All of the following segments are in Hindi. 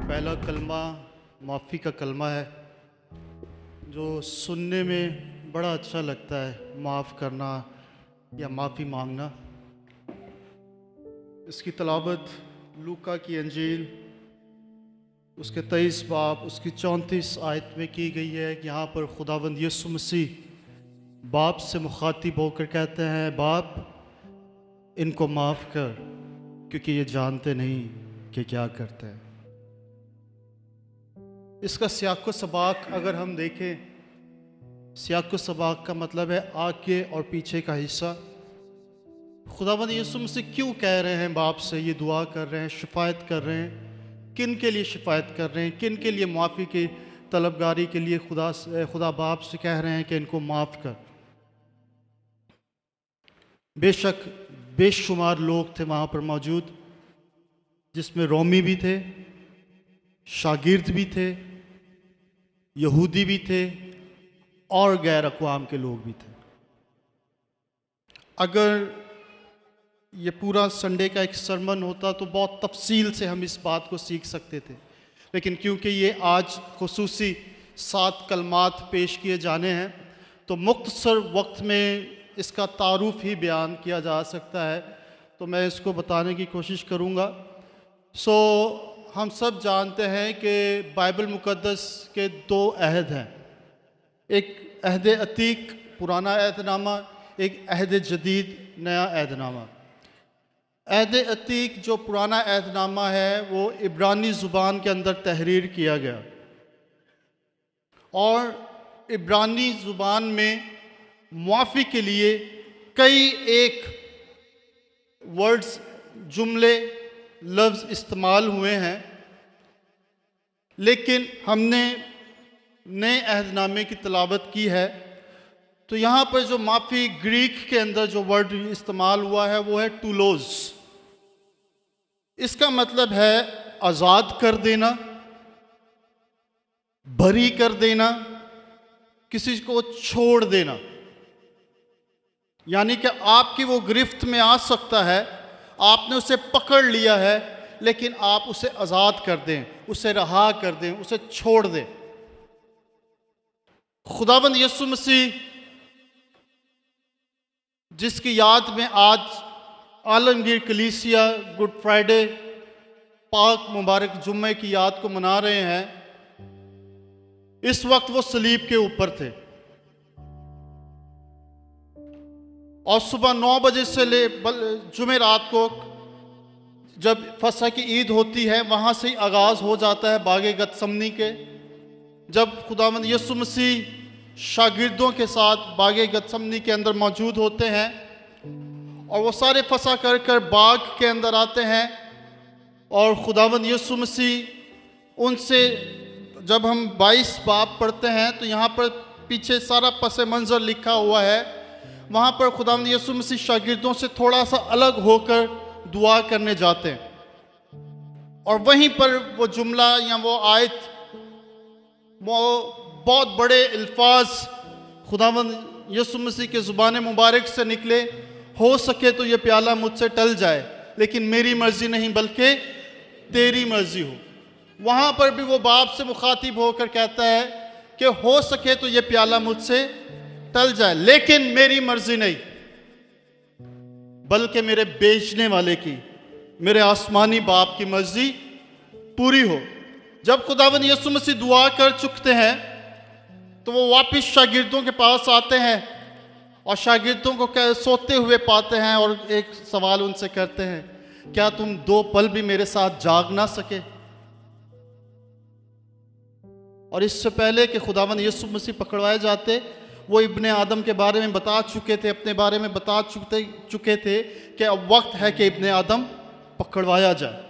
पहला कलमा माफ़ी का कलमा है जो सुनने में बड़ा अच्छा लगता है, माफ़ करना या माफ़ी मांगना। इसकी तलावत लूका की अंजील उसके 23 बाब उसकी 34 आयत में की गई है। यहाँ पर खुदावंद यीशु मसीह बाप से मुखातिब होकर कहते हैं, बाप इनको माफ़ कर क्योंकि ये जानते नहीं कि क्या करते हैं। इसका सियाक़ो सबाक अगर हम देखें, सियाक़ो सबाक का मतलब है आगे और पीछे का हिस्सा। खुदावंद यीशु मसीह क्यों कह रहे हैं बाप से, ये दुआ कर रहे हैं, शिफायत कर रहे हैं, किन के लिए शिफायत कर रहे हैं, किन के लिए माफ़ी की तलबगारी के लिए खुदा बाप से कह रहे हैं कि इनको माफ़ कर। बेशक बेशुमार लोग थे वहाँ पर मौजूद, जिसमें रोमी भी थे, शागिर्द भी थे, यहूदी भी थे और गैर अक़वाम के लोग भी थे। अगर ये पूरा संडे का एक सरमन होता तो बहुत तफसील से हम इस बात को सीख सकते थे, लेकिन क्योंकि ये आज खुसूसी 7 कलमात पेश किए जाने हैं तो मुख्तसर वक्त में इसका तारुफ ही बयान किया जा सकता है, तो मैं इसको बताने की कोशिश करूँगा। हम सब जानते हैं कि बाइबल मुक़द्दस के 2 अहद हैं, एक अहद अतीक पुराना अहदनामा, एक अहद जदीद नया अहदनामा। अहद अतीक जो पुराना अहदनामा है वो इब्रानी ज़ुबान के अंदर तहरीर किया गया और इब्रानी ज़ुबान में मुआफ़ी के लिए कई एक वर्ड्स, जुमले, लफ्ज़ इस्तेमाल हुए हैं, लेकिन हमने नए अहदनामे की तलावत की है तो यहाँ पर जो माफ़ी ग्रीक के अंदर जो वर्ड इस्तेमाल हुआ है वो है टूलोस। इसका मतलब है आज़ाद कर देना, बरी कर देना, किसी को छोड़ देना। यानी कि आपकी वो गिरफ्त में आ सकता है, आपने उसे पकड़ लिया है, लेकिन आप उसे आज़ाद कर दें, उसे रहा कर दें, उसे छोड़ दें। खुदावंद यीशु मसीह जिसकी याद में आज आलमगीर कलीसिया गुड फ्राइडे पाक मुबारक जुम्मे की याद को मना रहे हैं, इस वक्त वो सलीब के ऊपर थे और सुबह 9 बजे से ले जुमे रात को जब फसह की ईद होती है वहाँ से ही आगाज़ हो जाता है बागे गतसमनी के, जब खुदावंद यीशु मसीह शागिर्दों के साथ बागे गतसमनी के अंदर मौजूद होते हैं और वो सारे फसा कर बाग के अंदर आते हैं और खुदावंद यीशु मसीह उनसे, जब हम 22 बाब पढ़ते हैं तो यहाँ पर पीछे सारा पस मंज़र लिखा हुआ है। वहाँ पर खुदावंद यीशु मसीह शागिर्दों से थोड़ा सा अलग होकर दुआ करने जाते हैं, और वहीं पर वो जुमला या वो आयत, वो बहुत बड़े अल्फाज खुदावंद यीशु मसीह के ज़ुबान मुबारक से निकले, हो सके तो ये प्याला मुझसे टल जाए, लेकिन मेरी मर्जी नहीं बल्कि तेरी मर्जी हो। वहाँ पर भी वो बाप से मुखातिब होकर कहता है कि हो सके तो ये प्याला मुझसे टल जाए, लेकिन मेरी मर्जी नहीं बल्कि मेरे बेचने वाले की, मेरे आसमानी बाप की मर्जी पूरी हो। जब खुदावंद यीशु मसीह दुआ कर चुकते हैं तो वो वापस शागिर्दों के पास आते हैं और शागिर्दों को सोते हुए पाते हैं और एक सवाल उनसे करते हैं, क्या तुम 2 पल भी मेरे साथ जाग ना सके? और इससे पहले कि खुदावंद यीशु मसीह पकड़वाए जाते, वो इब्ने आदम के बारे में बता चुके थे, अपने बारे में बता चुके थे कि अब वक्त है कि इब्ने आदम पकड़वाया जाए।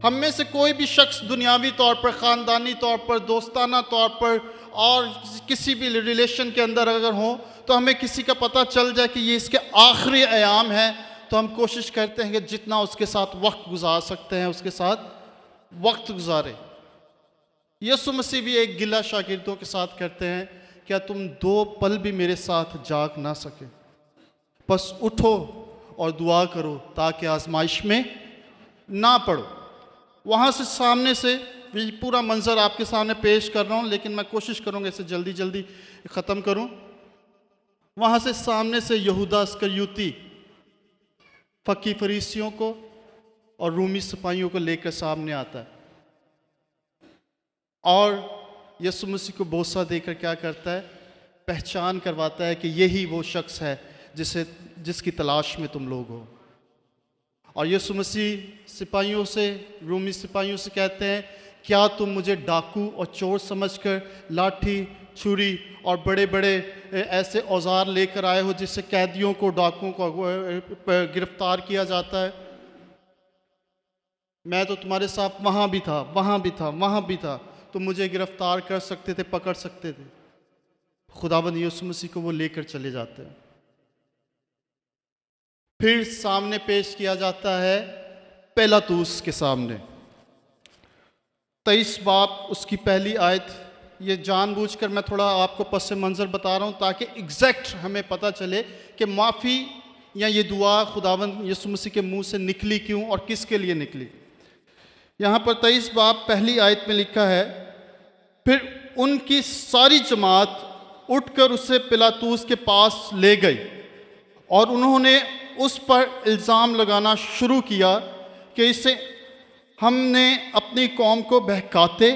हम में से कोई भी शख्स दुनियावी तौर पर, ख़ानदानी तौर पर, दोस्ताना तौर पर और किसी भी रिलेशन के अंदर अगर हो, तो हमें किसी का पता चल जाए कि ये इसके आखिरी अयाम है, तो हम कोशिश करते हैं कि जितना उसके साथ वक्त गुजार सकते हैं उसके साथ वक्त गुजारें। यीशु मसीह भी एक गिला शागिर्दों के साथ करते हैं, क्या तुम 2 पल भी मेरे साथ जाग ना सके? बस उठो और दुआ करो ताकि आजमाइश में ना पड़ो। वहाँ से सामने से पूरा मंजर आपके सामने पेश कर रहा हूँ, लेकिन मैं कोशिश करूँगा इसे जल्दी जल्दी ख़त्म करूँ। वहाँ से सामने से यहूदा इस्करियोती फकी फरीसियों को और रूमी सिपाहियों को लेकर सामने आता है और यीशु मसीह को बोसा देकर क्या करता है, पहचान करवाता है कि यही वो शख्स है जिसकी तलाश में तुम लोग हो। और यीशु मसीह सिपाहियों से, रूमी सिपाहियों से कहते हैं, क्या तुम मुझे डाकू और चोर समझकर लाठी, छुरी और बड़े बड़े ऐसे औजार लेकर आए हो जिससे कैदियों को, डाकुओं को गिरफ्तार किया जाता है? मैं तो तुम्हारे साथ वहाँ भी था, वहाँ भी था, वहाँ भी था, तुम मुझे गिरफ्तार कर सकते थे, पकड़ सकते थे। खुदावंद यीशु मसीह को वो लेकर चले जाते हैं। फिर सामने पेश किया जाता है पिलातुस के सामने। 23 बाब उसकी पहली आयत, ये जानबूझकर मैं थोड़ा आपको पस मंज़र बता रहा हूँ ताकि एग्जैक्ट हमें पता चले कि माफ़ी या ये दुआ खुदावंद यीशु मसीह के मुंह से निकली क्यों और किसके लिए निकली। यहाँ पर 23 बाब पहली आयत में लिखा है, फिर उनकी सारी जमात उठकर उसे पिलातुस के पास ले गई और उन्होंने उस पर इल्ज़ाम लगाना शुरू किया कि इसे हमने अपनी कौम को बहकाते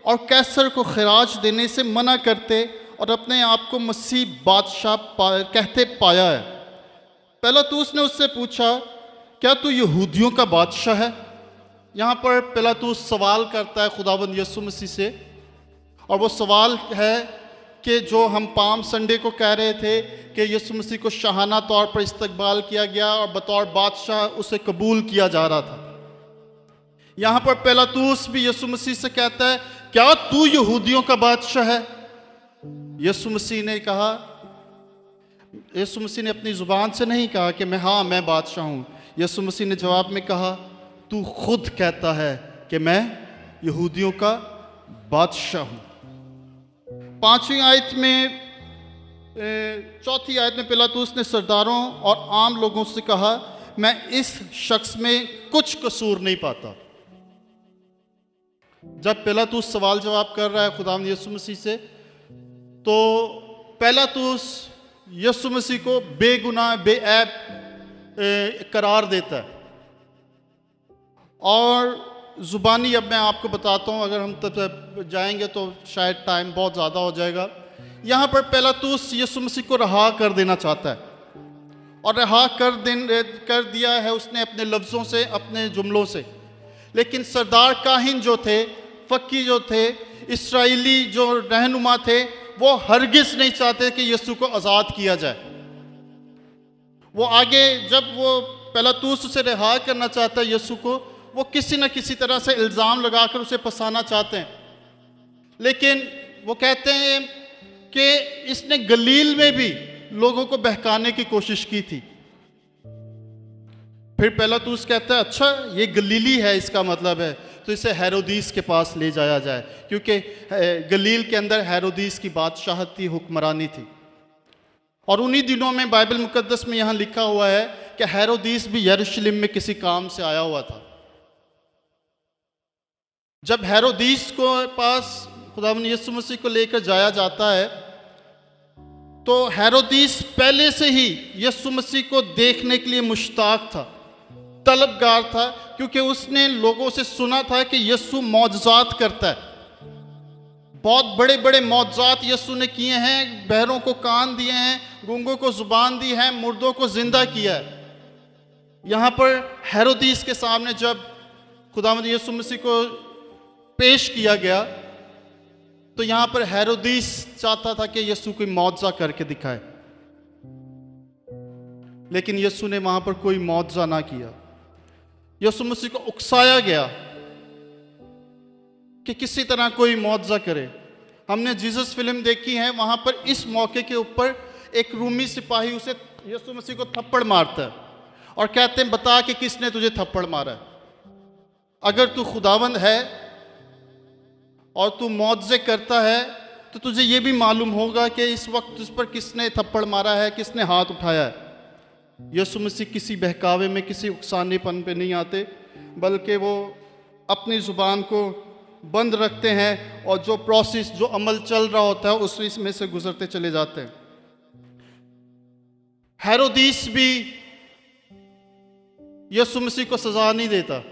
और कैसर को खराज देने से मना करते और अपने आप को मसीह बादशाह कहते पाया है। पिलातुस ने उससे पूछा, क्या तू यहूदियों का बादशाह है? यहाँ पर पिलातुस सवाल करता है खुदावंद यीशु मसीह से, और वो सवाल है कि जो हम पाम संडे को कह रहे थे कि यीशु मसीह को शाहाना तौर पर इस्तकबाल किया गया और बतौर बादशाह उसे कबूल किया जा रहा था। यहाँ पर पिलातुस भी यीशु मसीह से कहता है, क्या तू यहूदियों का बादशाह है? यीशु मसीह ने कहा, यीशु मसीह ने अपनी ज़ुबान से नहीं कहा कि मैं बादशाह हूँ। यीशु मसीह ने जवाब में कहा, तू खुद कहता है कि मैं यहूदियों का बादशाह हूँ। 5वीं आयत में, 4थी आयत में पिलातुस ने सरदारों और आम लोगों से कहा, मैं इस शख्स में कुछ कसूर नहीं पाता। जब पिलातुस सवाल जवाब कर रहा है खुदावंद यीशु मसीह से, तो पिलातुस यीशु मसीह को बेगुनाह, बेऐब करार देता है। और ज़ुबानी अब मैं आपको बताता हूँ, अगर हम तब जाएंगे तो शायद टाइम बहुत ज़्यादा हो जाएगा। यहाँ पर पिलातुस यीशु मसीह को रहा कर देना चाहता है, और रहा कर दिया है उसने अपने लफ्ज़ों से, अपने जुमलों से। लेकिन सरदार काहिन जो थे, फ़की जो थे, इस्राएली जो रहनुमा थे, वो हरगिज़ नहीं चाहते कि यीशु को आज़ाद किया जाए। वो आगे जब वो पिलातुस उसे रिहा करना चाहता है यीशु को, वो किसी न किसी तरह से इल्ज़ाम लगाकर उसे फंसाना चाहते हैं। लेकिन वो कहते हैं कि इसने गलील में भी लोगों को बहकाने की कोशिश की थी। फिर पिलातुस कहता है अच्छा ये गलीली है, इसका मतलब है तो इसे हेरोदीस के पास ले जाया जाए, क्योंकि गलील के अंदर हेरोदीस की बादशाहत थी, हुक्मरानी थी। और उन्हीं दिनों में बाइबल मुकद्दस में यहाँ लिखा हुआ है कि हेरोदीस भी यरूशलेम में किसी काम से आया हुआ था। जब हेरोदीस को पास खुदावंद यीशु मसीह को लेकर जाया जाता है तो हेरोदीस पहले से ही यीशु मसीह को देखने के लिए मुश्ताक था, तलबगार था, क्योंकि उसने लोगों से सुना था कि यीशु मौजज़ात करता है। बहुत बड़े बड़े मौजज़ात यीशु ने किए हैं, बहरों को कान दिए हैं, गूंगों को ज़ुबान दी है, मुर्दों को जिंदा किया है। यहाँ पर हेरोदीस के सामने जब खुदावंद यीशु मसीह को पेश किया गया तो यहाँ पर हेरोदीस चाहता था कि यीशु कोई मौजज़ा करके दिखाए, लेकिन यीशु ने वहां पर कोई मौजज़ा ना किया। यीशु मसीह को उकसाया गया कि किसी तरह कोई मौजज़ा करे। हमने जीसस फिल्म देखी है, वहां पर इस मौके के ऊपर एक रूमी सिपाही उसे यीशु मसीह को थप्पड़ मारता है और कहते हैं बता कि किसने तुझे थप्पड़ मारा है। अगर तू खुदावंद है और तू मौजज़े करता है तो तुझे ये भी मालूम होगा कि इस वक्त तुझ पर किसने थप्पड़ मारा है, किसने हाथ उठाया है। यीशु मसीह किसी बहकावे में, किसी उकसानेपन पे नहीं आते, बल्कि वो अपनी ज़ुबान को बंद रखते हैं और जो प्रोसेस, जो अमल चल रहा होता है उसमें से गुजरते चले जाते हैं। हेरोदीस भी यीशु मसीह को सज़ा नहीं देता।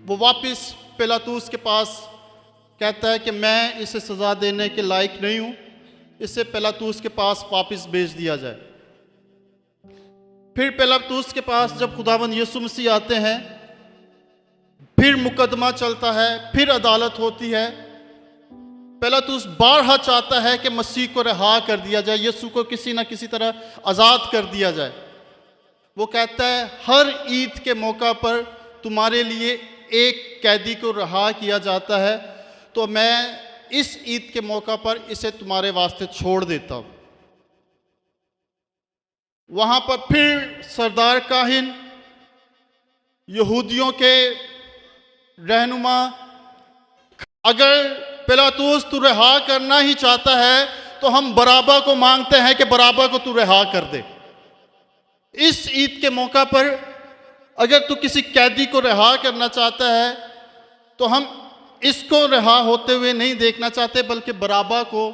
वो वापस पिलातुस के पास कहता है कि मैं इसे सज़ा देने के लायक नहीं हूं, इसे पिलातुस के पास वापस भेज दिया जाए। फिर पिलातुस के पास जब खुदावंद यीशु मसीह आते हैं, फिर मुकदमा चलता है, फिर अदालत होती है। पिलातुस बारहा चाहता है कि मसीह को रिहा कर दिया जाए, यीशु को किसी न किसी तरह आज़ाद कर दिया जाए। वो कहता है हर ईद के मौका पर तुम्हारे लिए एक कैदी को रिहा किया जाता है, तो मैं इस ईद के मौका पर इसे तुम्हारे वास्ते छोड़ देता हूं। वहां पर फिर सरदार काहिन, यहूदियों के रहनुमा, अगर पिलातुस तू रिहा करना ही चाहता है तो हम बराबा को मांगते हैं कि बराबा को तू रिहा कर दे। इस ईद के मौका पर अगर तू किसी कैदी को रिहा करना चाहता है तो हम इसको रिहा होते हुए नहीं देखना चाहते, बल्कि बराबा को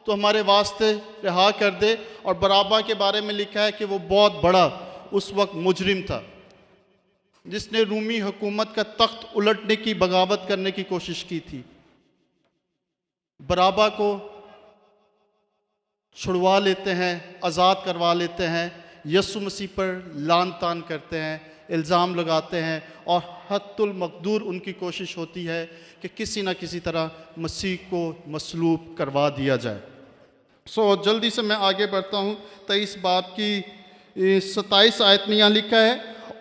तो हमारे वास्ते रिहा कर दे। और बराबा के बारे में लिखा है कि वो बहुत बड़ा उस वक्त मुजरिम था, जिसने रूमी हुकूमत का तख्त उलटने की, बगावत करने की कोशिश की थी। बराबा को छुड़वा लेते हैं, आज़ाद करवा लेते हैं, यीशु मसीह पर लान तान करते हैं, इल्ज़ाम लगाते हैं और हत्तुल मकदूर उनकी कोशिश होती है कि किसी न किसी तरह मसीह को मसलूब करवा दिया जाए। जल्दी से मैं आगे बढ़ता हूँ। 23 बाब की 27 आयत में यहाँ लिखा है,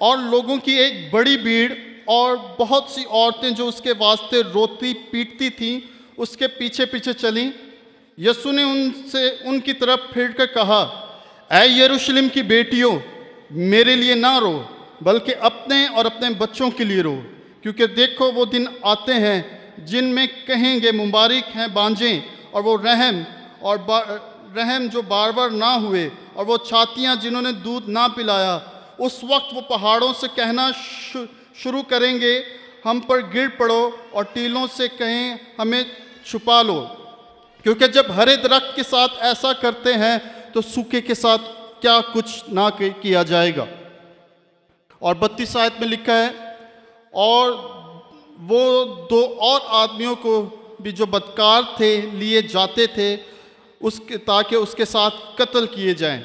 और लोगों की एक बड़ी भीड़ और बहुत सी औरतें जो उसके वास्ते रोती पीटती थीं उसके पीछे पीछे चलीं। यीशु ने उनकी तरफ फिर कर कहा, ऐ यरूशलेम की बेटियों, मेरे लिए ना रो, बल्कि अपने और अपने बच्चों के लिए रो, क्योंकि देखो वो दिन आते हैं जिनमें कहेंगे मुबारक हैं बांझें और वो रहम जो बार बार ना हुए, और वो छातियाँ जिन्होंने दूध ना पिलाया। उस वक्त वो पहाड़ों से कहना शुरू करेंगे, हम पर गिर पड़ो, और टीलों से कहें हमें छुपा लो, क्योंकि जब हरे दरख्त के साथ ऐसा करते हैं तो सूखे के साथ क्या कुछ ना किया जाएगा। और 32 आयत में लिखा है, और वो 2 और आदमियों को भी जो बदकार थे लिए जाते थे उसके, ताकि उसके साथ कत्ल किए जाएं।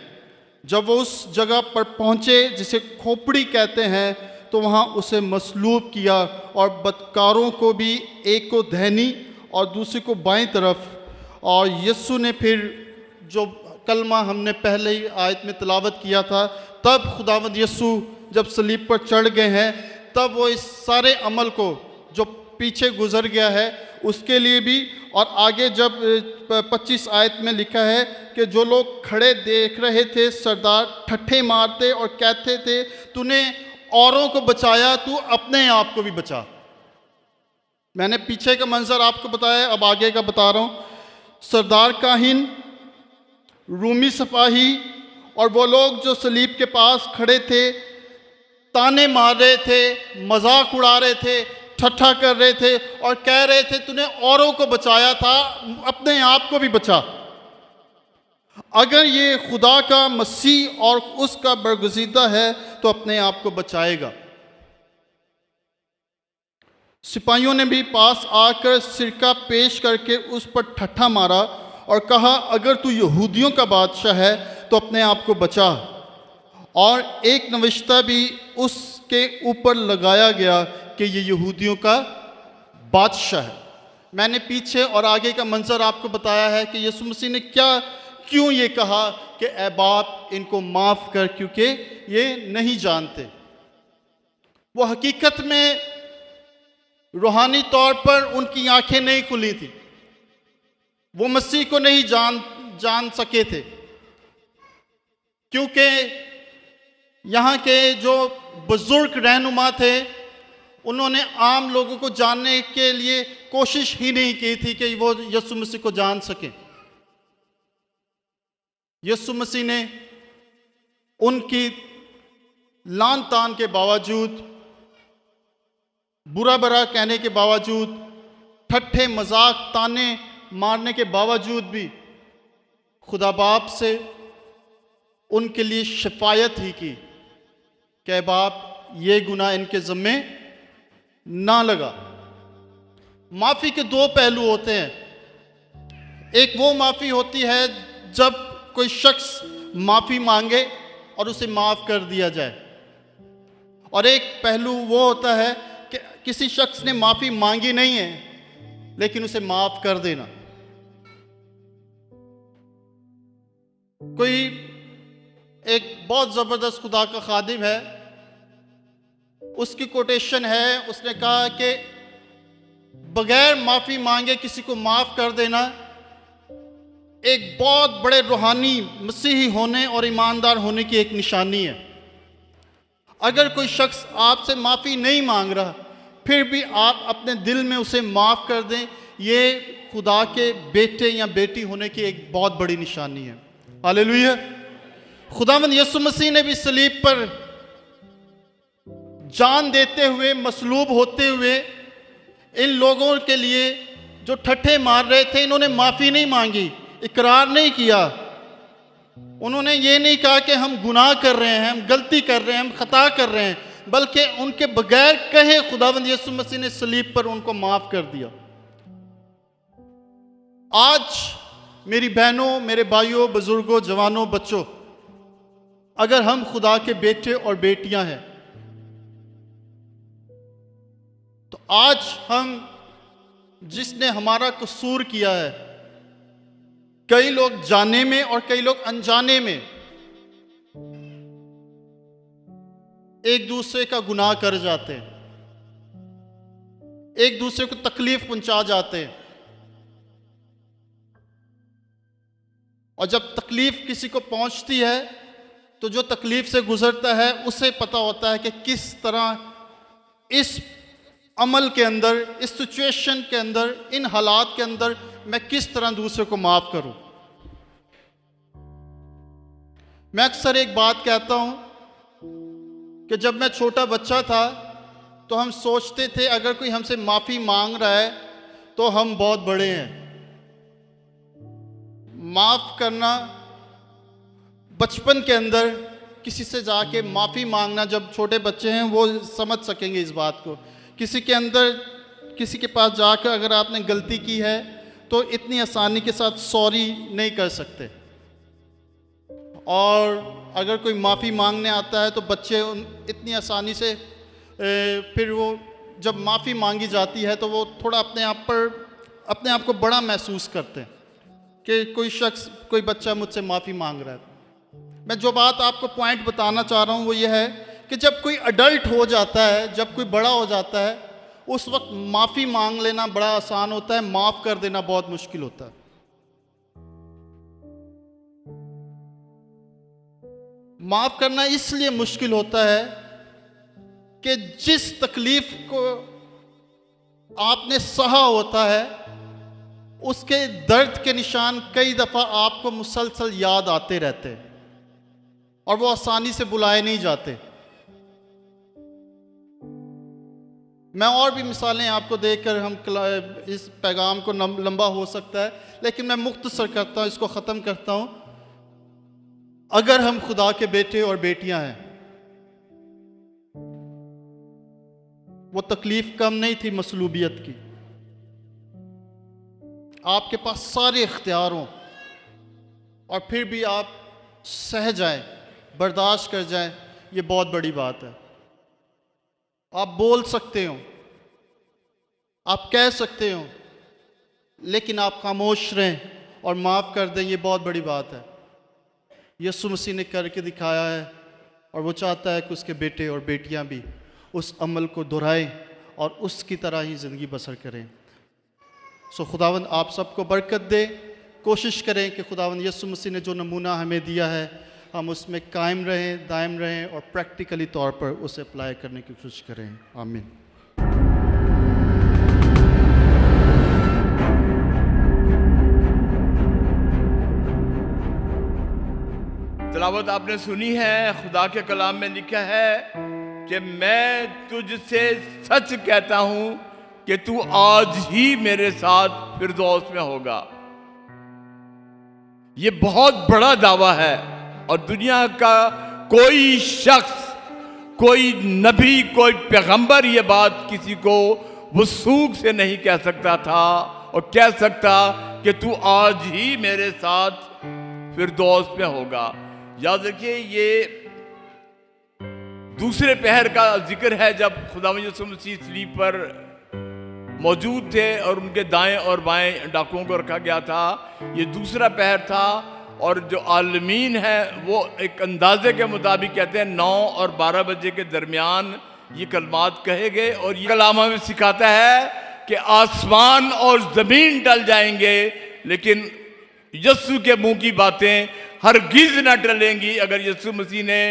जब वो उस जगह पर पहुँचे जिसे खोपड़ी कहते हैं, तो वहाँ उसे मसलूब किया, और बदकारों को भी एक को दाहिनी और दूसरे को बाईं तरफ। और यीशु ने फिर जो कलमा हमने पहले ही आयत में तिलावत किया था, तब खुदावंद यीशु जब सलीब पर चढ़ गए हैं, तब वो इस सारे अमल को जो पीछे गुजर गया है उसके लिए भी, और आगे जब 25 आयत में लिखा है कि जो लोग खड़े देख रहे थे सरदार ठट्ठे मारते और कहते थे, तूने औरों को बचाया, तू अपने आप को भी बचा। मैंने पीछे का मंजर आपको बताया, अब आगे का बता रहा हूँ। सरदार काहिन, रूमी सिपाही और वो लोग जो सलीब के पास खड़े थे ताने मार रहे थे, मजाक उड़ा रहे थे, ठट्ठा कर रहे थे और कह रहे थे तूने औरों को बचाया था, अपने आप को भी बचा। अगर ये खुदा का मसीह और उसका बरगुज़ीदा है तो अपने आप को बचाएगा। सिपाहियों ने भी पास आकर सिरका पेश करके उस पर ठट्ठा मारा और कहा, अगर तू यहूदियों का बादशाह है तो अपने आप को बचा। और एक नविश्ता भी उसके ऊपर लगाया गया कि ये यहूदियों का बादशाह है। मैंने पीछे और आगे का मंजर आपको बताया है कि यीशु मसीह ने क्यों ये कहा कि ऐ बाप इनको माफ़ कर, क्योंकि ये नहीं जानते। वो हकीकत में रूहानी तौर पर उनकी आंखें नहीं खुली थी, वो मसीह को नहीं जान सके थे, क्योंकि यहाँ के जो बुजुर्ग रहनुमा थे उन्होंने आम लोगों को जानने के लिए कोशिश ही नहीं की थी कि वो यीशु मसीह को जान सकें। यीशु मसीह ने उनकी लान तान के बावजूद, बुरा भरा कहने के बावजूद, ठट्ठे मजाक ताने मारने के बावजूद भी खुदा बाप से उनके लिए शिफायत ही की कि बाप ये गुनाह इनके ज़म्मे ना लगा। माफ़ी के दो पहलू होते हैं। एक वो माफ़ी होती है जब कोई शख्स माफ़ी मांगे और उसे माफ़ कर दिया जाए, और एक पहलू वो होता है कि किसी शख्स ने माफ़ी मांगी नहीं है लेकिन उसे माफ़ कर देना। कोई एक बहुत ज़बरदस्त खुदा का खादिम है, उसकी कोटेशन है, उसने कहा कि बगैर माफ़ी मांगे किसी को माफ़ कर देना एक बहुत बड़े रूहानी मसीही होने और ईमानदार होने की एक निशानी है। अगर कोई शख्स आपसे माफ़ी नहीं मांग रहा फिर भी आप अपने दिल में उसे माफ़ कर दें, ये खुदा के बेटे या बेटी होने की एक बहुत बड़ी निशानी है। हालेलुया। खुदावंद यीशु मसीह ने भी सलीब पर जान देते हुए, मसलूब होते हुए इन लोगों के लिए जो ठट्ठे मार रहे थे, इन्होंने माफ़ी नहीं मांगी, इकरार नहीं किया। उन्होंने ये नहीं कहा कि हम गुनाह कर रहे हैं, हम गलती कर रहे हैं, हम खता कर रहे हैं, बल्कि उनके बगैर कहे खुदावंद यीशु मसीह ने सलीब पर उनको माफ़ कर दिया। आज मेरी बहनों, मेरे भाइयों, बुजुर्गों, जवानों, बच्चों, अगर हम खुदा के बेटे और बेटियां हैं तो आज हम जिसने हमारा कसूर किया है, कई लोग जाने में और कई लोग अनजाने में एक दूसरे का गुनाह कर जाते हैं, एक दूसरे को तकलीफ पहुंचा जाते हैं। और जब तकलीफ किसी को पहुंचती है तो जो तकलीफ से गुजरता है उसे पता होता है कि किस तरह इस अमल के अंदर, इस सिचुएशन के अंदर, इन हालात के अंदर मैं किस तरह दूसरे को माफ करूं। मैं अक्सर एक बात कहता हूं कि जब मैं छोटा बच्चा था तो हम सोचते थे अगर कोई हमसे माफ़ी मांग रहा है तो हम बहुत बड़े हैं। माफ़ करना, बचपन के अंदर किसी से जाके माफ़ी मांगना, जब छोटे बच्चे हैं वो समझ सकेंगे इस बात को। किसी के अंदर, किसी के पास जाकर अगर आपने गलती की है तो इतनी आसानी के साथ सॉरी नहीं कर सकते, और अगर कोई माफ़ी मांगने आता है तो बच्चे इतनी आसानी से फिर वो जब माफ़ी मांगी जाती है तो वो थोड़ा अपने आप को बड़ा महसूस करते हैं कि कोई शख्स, कोई बच्चा मुझसे माफ़ी मांग रहा है। मैं जो बात आपको पॉइंट बताना चाह रहा हूँ वो ये है कि जब कोई अडल्ट हो जाता है, जब कोई बड़ा हो जाता है, उस वक्त माफ़ी मांग लेना बड़ा आसान होता है, माफ़ कर देना बहुत मुश्किल होता है। माफ़ करना इसलिए मुश्किल होता है कि जिस तकलीफ को आपने सहा होता है, उसके दर्द के निशान कई दफ़ा आपको मुसलसल याद आते रहते हैं और वो आसानी से बुलाए नहीं जाते। मैं और भी मिसालें आपको देकर हम इस पैगाम को लंबा हो सकता है, लेकिन मैं मुख्तसर करता हूँ, इसको ख़त्म करता हूँ। अगर हम खुदा के बेटे और बेटियां हैं, वो तकलीफ कम नहीं थी मसलूबियत की। आपके पास सारे इख्तियार हों और फिर भी आप सह जाएं, बर्दाश्त कर जाएं, ये बहुत बड़ी बात है। आप बोल सकते हो, आप कह सकते हो, लेकिन आप खामोश रहें और माफ़ कर दें, ये बहुत बड़ी बात है। यीशु मसीह ने करके दिखाया है और वो चाहता है कि उसके बेटे और बेटियां भी उस अमल को दोहराएं और उसकी तरह ही ज़िंदगी बसर करें। सो खुदावंद आप सबको बरकत दे। कोशिश करें कि खुदावंद यीशु मसीह ने जो नमूना हमें दिया है, हम उसमें कायम रहें, दायम रहें और प्रैक्टिकली तौर पर उसे अप्लाई करने की कोशिश करें। आमीन। तिलावत आपने सुनी है। खुदा के कलाम में लिखा है कि मैं तुझसे सच कहता हूं कि तू आज ही मेरे साथ फिरदौस में होगा। ये बहुत बड़ा दावा है और दुनिया का कोई शख्स, कोई नबी, कोई पैगंबर ये बात किसी को वसूख से नहीं कह सकता था और कह सकता कि तू आज ही मेरे साथ फिरदौस में होगा। याद रखिए, ये दूसरे पहर का जिक्र है जब खुदावंद यीशु मसीह सलीब पर मौजूद थे और उनके दाएं और बाएं डाकुओं को रखा गया था। ये दूसरा पहर था और जो आलमीन है वो एक अंदाजे के मुताबिक कहते हैं 9 और 12 बजे के दरमियान ये कलमात कहे गए। और ये कलाम हमें सिखाता है कि आसमान और ज़मीन टल जाएंगे लेकिन यीशु के मुंह की बातें हरगिज न टलेंगी। अगर यीशु मसीह ने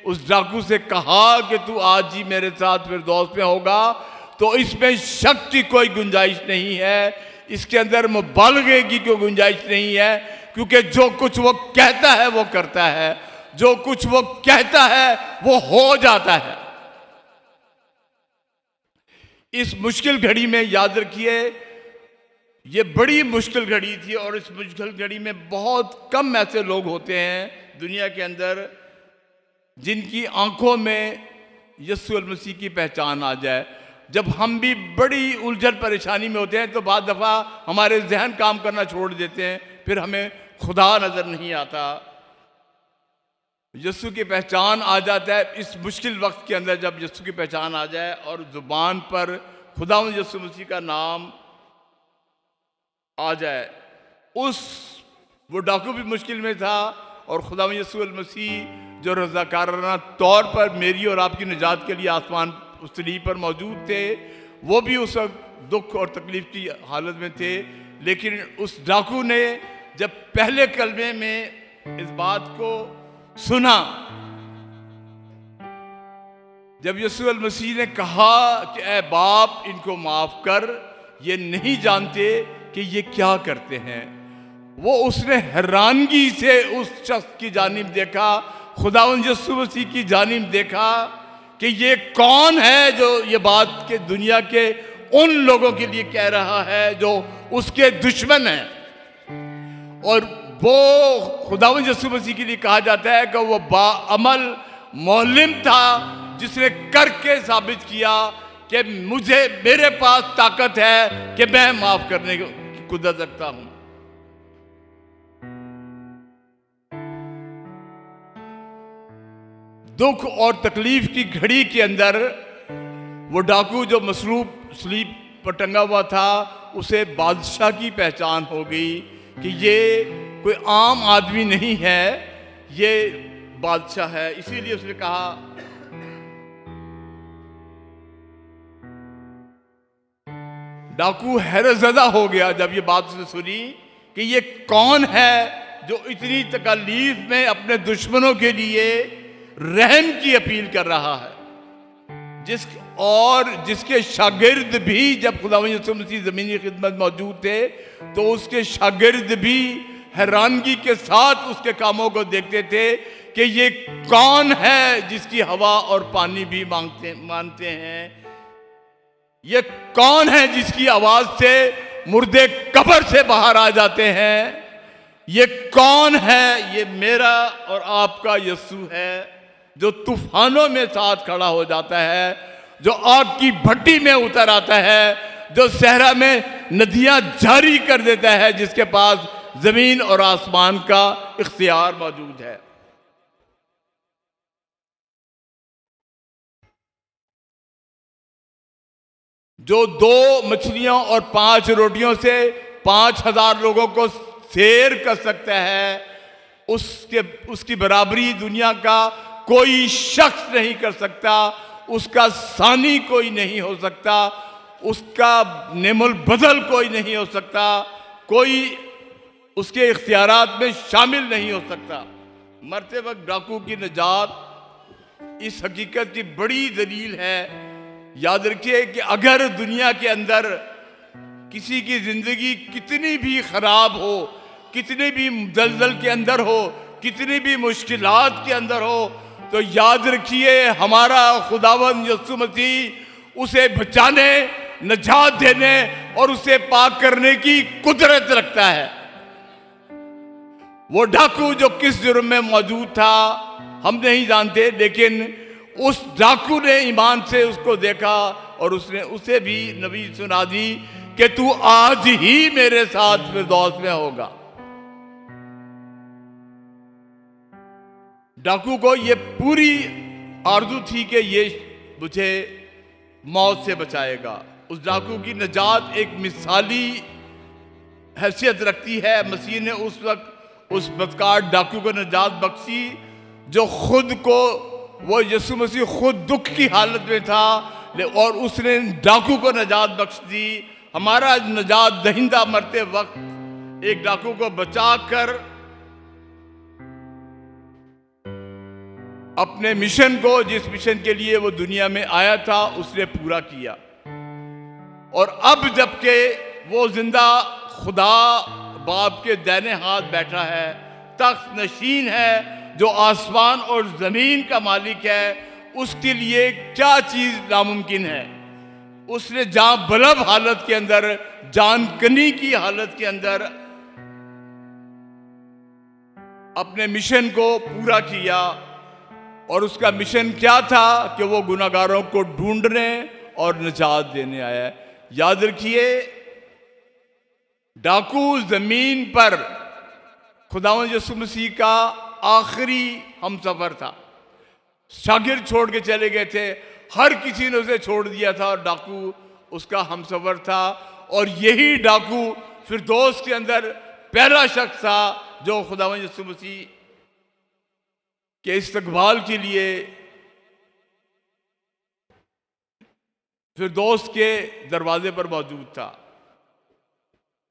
उस डाकू से कहा कि तू आज ही मेरे साथ फिरदौस में होगा, तो इसमें शक की कोई गुंजाइश नहीं है, इसके अंदर मुबालगे की कोई गुंजाइश नहीं है, क्योंकि जो कुछ वो कहता है वो करता है, जो कुछ वो कहता है वो हो जाता है। इस मुश्किल घड़ी में याद रखिए, ये बड़ी मुश्किल घड़ी थी और इस मुश्किल घड़ी में बहुत कम ऐसे लोग होते हैं दुनिया के अंदर जिनकी आंखों में यीशु मसीह की पहचान आ जाए। जब हम भी बड़ी उलझन परेशानी में होते हैं तो बाद दफ़ा हमारे जहन काम करना छोड़ देते हैं, फिर हमें खुदा नज़र नहीं आता। यीशु की पहचान आ जाता है इस मुश्किल वक्त के अंदर। जब यीशु की पहचान आ जाए और ज़ुबान पर खुदावंद यीशु मसीह का नाम आ जाए, वो डाकू भी मुश्किल में था और खुदावंद यीशु मसीह जो रज़ाकाराना तौर पर मेरी और आपकी निजात के लिए आसमान उस सलीब पर मौजूद थे, वो भी उस वक्त दुख और तकलीफ की हालत में थे। लेकिन उस डाकू ने जब पहले कलमे में इस बात को सुना, जब यीशु मसीह ने कहा कि ऐ बाप इनको माफ कर, ये नहीं जानते कि ये क्या करते हैं, वो उसने हैरानगी से उस शख्स की जानिब देखा, खुदावंद यीशु मसीह की जानिब देखा कि ये कौन है जो ये बात के दुनिया के उन लोगों के लिए कह रहा है जो उसके दुश्मन हैं। और वो खुदावंद यीशु मसीह के लिए कहा जाता है कि वो बाअमल मौलिम था जिसने करके साबित किया कि मेरे पास ताकत है कि मैं माफ करने की कुदरत रखता हूं। दुख और तकलीफ की घड़ी के अंदर वो डाकू जो मसलूब सलीब पर टंगा हुआ था, उसे बादशाह की पहचान हो गई कि ये कोई आम आदमी नहीं है, ये बादशाह है। इसीलिए उसने कहा डाकू हैरतज़दा हो गया जब ये बात उसने सुनी कि ये कौन है जो इतनी तकलीफ में अपने दुश्मनों के लिए रहम की अपील कर रहा है, जिसके शागिर्द भी जब खुदावंद यीशु मसीह ज़मीनी खिदमत मौजूद थे तो उसके शागिर्द भी हैरानगी के साथ उसके कामों को देखते थे कि ये कौन है जिसकी हवा और पानी भी मानते हैं, ये कौन है जिसकी आवाज से मुर्दे कब्र से बाहर आ जाते हैं, ये कौन है, ये मेरा और आपका यीशु है जो तूफानों में साथ खड़ा हो जाता है, जो आग की भट्टी में उतर आता है, जो सहरा में नदियां जारी कर देता है, जिसके पास जमीन और आसमान का इख्तियार मौजूद है। जो 2 मछलियों और 5 रोटियों से 5000 लोगों को सैर कर सकता है, उसकी बराबरी दुनिया का कोई शख्स नहीं कर सकता, उसका सानी कोई नहीं हो सकता, उसका नेमुल बदल कोई नहीं हो सकता, कोई उसके इख्तियारात में शामिल नहीं हो सकता। मरते वक्त डाकू की निजात इस हकीकत की बड़ी दलील है। याद रखिए कि अगर दुनिया के अंदर किसी की जिंदगी कितनी भी खराब हो, कितनी भी दलदल के अंदर हो, कितनी भी मुश्किलात के अंदर हो, तो याद रखिए हमारा खुदावंद यीशु मसीह उसे बचाने, नजात देने और उसे पाक करने की कुदरत रखता है। वो डाकू जो किस जुर्म में मौजूद था हम नहीं जानते, लेकिन उस डाकू ने ईमान से उसको देखा और उसने उसे भी नबी सुना दी कि तू आज ही मेरे साथ फिरदौस में होगा। डाकू को ये पूरी आरज़ू थी कि ये मुझे मौत से बचाएगा। उस डाकू की निजात एक मिसाली हैसियत रखती है। मसीह ने उस वक्त उस बदकार डाकू को निजात बख्शी जो खुद को, वो यीशु मसीह खुद दुख की हालत में था और उसने डाकू को निजात बख्श दी। हमारा निजात दहिंदा मरते वक्त एक डाकू को बचाकर अपने मिशन को, जिस मिशन के लिए वो दुनिया में आया था, उसने पूरा किया। और अब जबकि वो जिंदा खुदा बाप के दाहिने हाथ बैठा है, तख्त नशीन है, जो आसमान और जमीन का मालिक है, उसके लिए क्या चीज नामुमकिन है। उसने जान बलब हालत के अंदर, जान कनी की हालत के अंदर अपने मिशन को पूरा किया। और उसका मिशन क्या था कि वो गुनाहगारों को ढूंढने और निजात देने आया है। याद रखिए डाकू जमीन पर खुदावंद यीशु मसीह का आखिरी हमसफर था। शागिर्द छोड़ के चले गए थे, हर किसी ने उसे छोड़ दिया था और डाकू उसका हमसफर था। और यही डाकू फिरदौस के अंदर पहला शख्स था जो खुदावंद यीशु मसीह के इस्तकबाल के लिए फिरदौस के दरवाजे पर मौजूद था,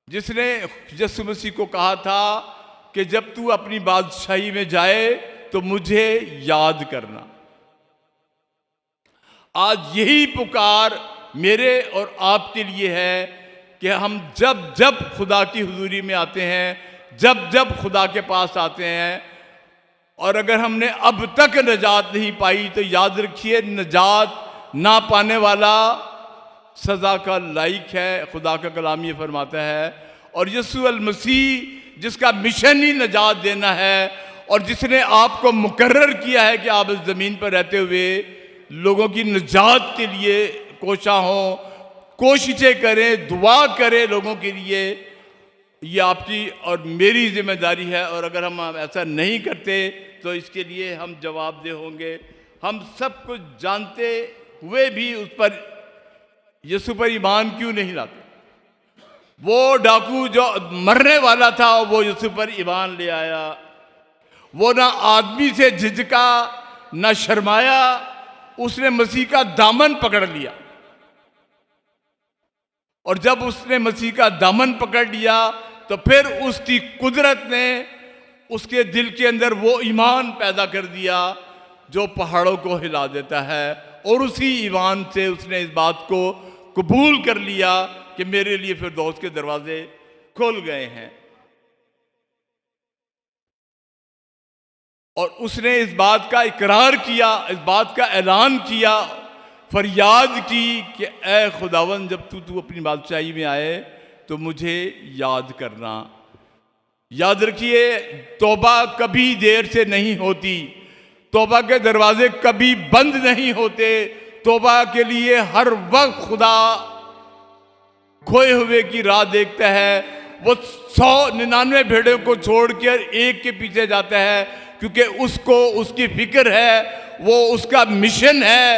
जिसने यीशु मसीह को कहा था कि जब तू अपनी बादशाही में जाए तो मुझे याद करना। आज यही पुकार मेरे और आपके लिए है कि हम जब जब खुदा की हुजूरी में आते हैं, जब जब खुदा के पास आते हैं, और अगर हमने अब तक निजात नहीं पाई तो याद रखिए निजात ना पाने वाला सज़ा का लायक है। खुदा का कलाम ये फरमाता है। और यीशु अल मसीह जिसका मिशन ही निजात देना है और जिसने आपको मुकर्रर किया है कि आप इस ज़मीन पर रहते हुए लोगों की निजात के लिए कोशा हों, कोशिशें करें, दुआ करें लोगों के लिए, ये आपकी और मेरी जिम्मेदारी है। और अगर हम ऐसा नहीं करते तो इसके लिए हम जवाबदेह होंगे। हम सब कुछ जानते हुए भी उस पर, यीशु पर ईमान क्यों नहीं लाते। वो डाकू जो मरने वाला था वो यीशु पर ईमान ले आया। वो ना आदमी से झिझका, ना शर्माया, उसने मसीह का दामन पकड़ लिया और जब उसने मसीह का दामन पकड़ लिया तो फिर उसकी कुदरत ने उसके दिल के अंदर वो ईमान पैदा कर दिया जो पहाड़ों को हिला देता है। और उसी ईमान से उसने इस बात को कबूल कर लिया कि मेरे लिए फिरदौस के दरवाजे खुल गए हैं। और उसने इस बात का इकरार किया, इस बात का ऐलान किया, फरियाद की कि ऐ खुदावन जब तू अपनी बादशाही में आए तो मुझे याद करना। याद रखिए, तौबा कभी देर से नहीं होती, तौबा के दरवाजे कभी बंद नहीं होते। तौबा के लिए हर वक्त खुदा खोए हुए की राह देखता है। वो 199 भेड़ों को छोड़कर एक के पीछे जाता है, क्योंकि उसको उसकी फिक्र है, वो उसका मिशन है,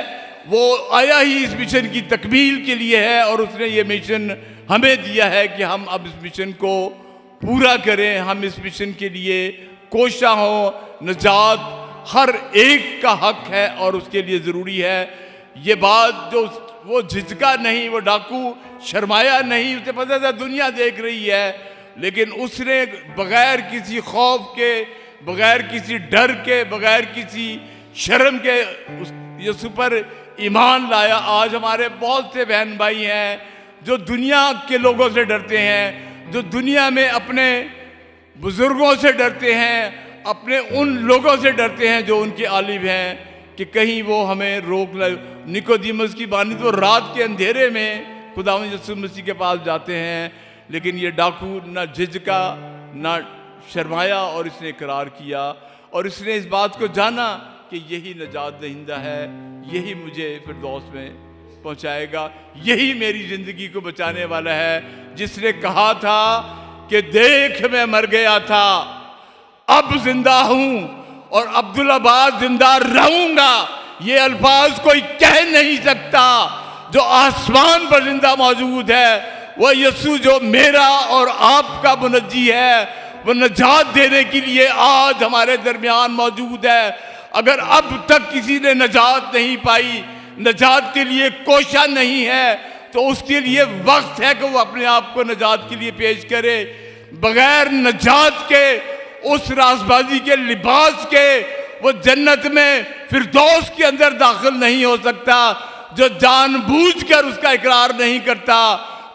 वो आया ही इस मिशन की तकमील के लिए है। और उसने ये मिशन हमें दिया है कि हम अब इस मिशन को पूरा करें, हम इस मिशन के लिए कोशा हो। नजात हर एक का हक है और उसके लिए ज़रूरी है। ये बात जो वो झिझका नहीं, वो डाकू शर्माया नहीं, उसे पता था दुनिया देख रही है, लेकिन उसने बगैर किसी खौफ के, बगैर किसी डर के, बगैर किसी शर्म के यीशु पर ईमान लाया। आज हमारे बहुत से बहन भाई हैं जो दुनिया के लोगों से डरते हैं, जो दुनिया में अपने बुजुर्गों से डरते हैं, अपने उन लोगों से डरते हैं जो उनके आलिम हैं कि कहीं वो हमें रोक ले। निकोदेमुस की बानी तो रात के अंधेरे में खुदावंद यीशु मसीह के पास जाते हैं, लेकिन ये डाकू ना झिझका ना शर्माया और इसने इकरार किया। और इसने इस बात को जाना कि यही नजात दहिंदा है, यही मुझे फिरदौस में पहुंचाएगा, यही मेरी जिंदगी को बचाने वाला है। जिसने कहा था कि देख मैं मर गया था, अब जिंदा हूं और अब्दुल्लाबाद जिंदा रहूंगा, ये अल्फाज कोई कह नहीं सकता। जो आसमान पर जिंदा मौजूद है वो यीशु जो मेरा और आपका मुनज्जी है, वो नजात देने के लिए आज हमारे दरमियान मौजूद है। अगर अब तक किसी ने नजात नहीं पाई, नजात के लिए कोशा नहीं है, तो उसके लिए वक्त है कि वो अपने आप को नजात के लिए पेश करे। बगैर नजात के, उस रासबाजी के लिबास के, वो जन्नत में फिरदौस के अंदर दाखिल नहीं हो सकता। जो जानबूझकर उसका इकरार नहीं करता,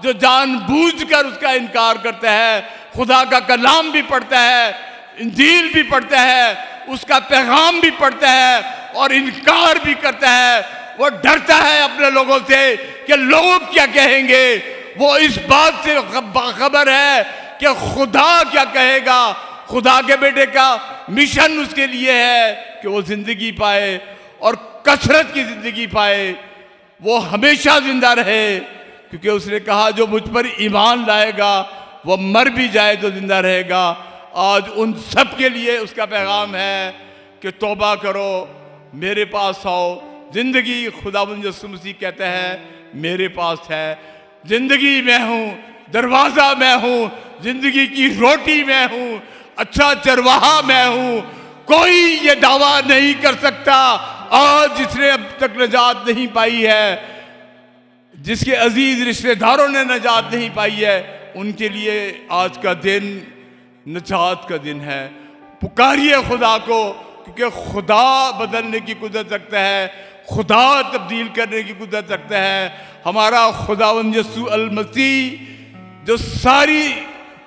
जो जानबूझकर उसका इनकार करता है, खुदा का कलाम भी पढ़ता है, इंजील भी पढ़ता है, उसका पैगाम भी पढ़ता है और इनकार भी करता है, वो डरता है अपने लोगों से कि लोग क्या कहेंगे। वो इस बात से बाखबर है कि खुदा क्या कहेगा। खुदा के बेटे का मिशन उसके लिए है कि वो जिंदगी पाए और कसरत की जिंदगी पाए, वो हमेशा जिंदा रहे, क्योंकि उसने कहा जो मुझ पर ईमान लाएगा वो मर भी जाए तो जिंदा रहेगा। आज उन सब के लिए उसका पैगाम है कि तौबा करो, मेरे पास आओ। जिंदगी खुदावंद यीशु मसीह कहता है मेरे पास है। जिंदगी मैं हूँ, दरवाज़ा मैं हूँ, जिंदगी की रोटी मैं हूँ, अच्छा चरवाहा मैं हूँ। कोई ये दावा नहीं कर सकता आज जिसने अब तक नजात नहीं पाई है, जिसके अजीज रिश्तेदारों ने नजात नहीं पाई है, उनके लिए आज का दिन नजात का दिन है। पुकारिए खुदा को, क्योंकि खुदा बदलने की कुदरत रखता है, खुदा तब्दील करने की कुदरत रखता है। हमारा खुदावंद यीशु अल मसीह जो सारी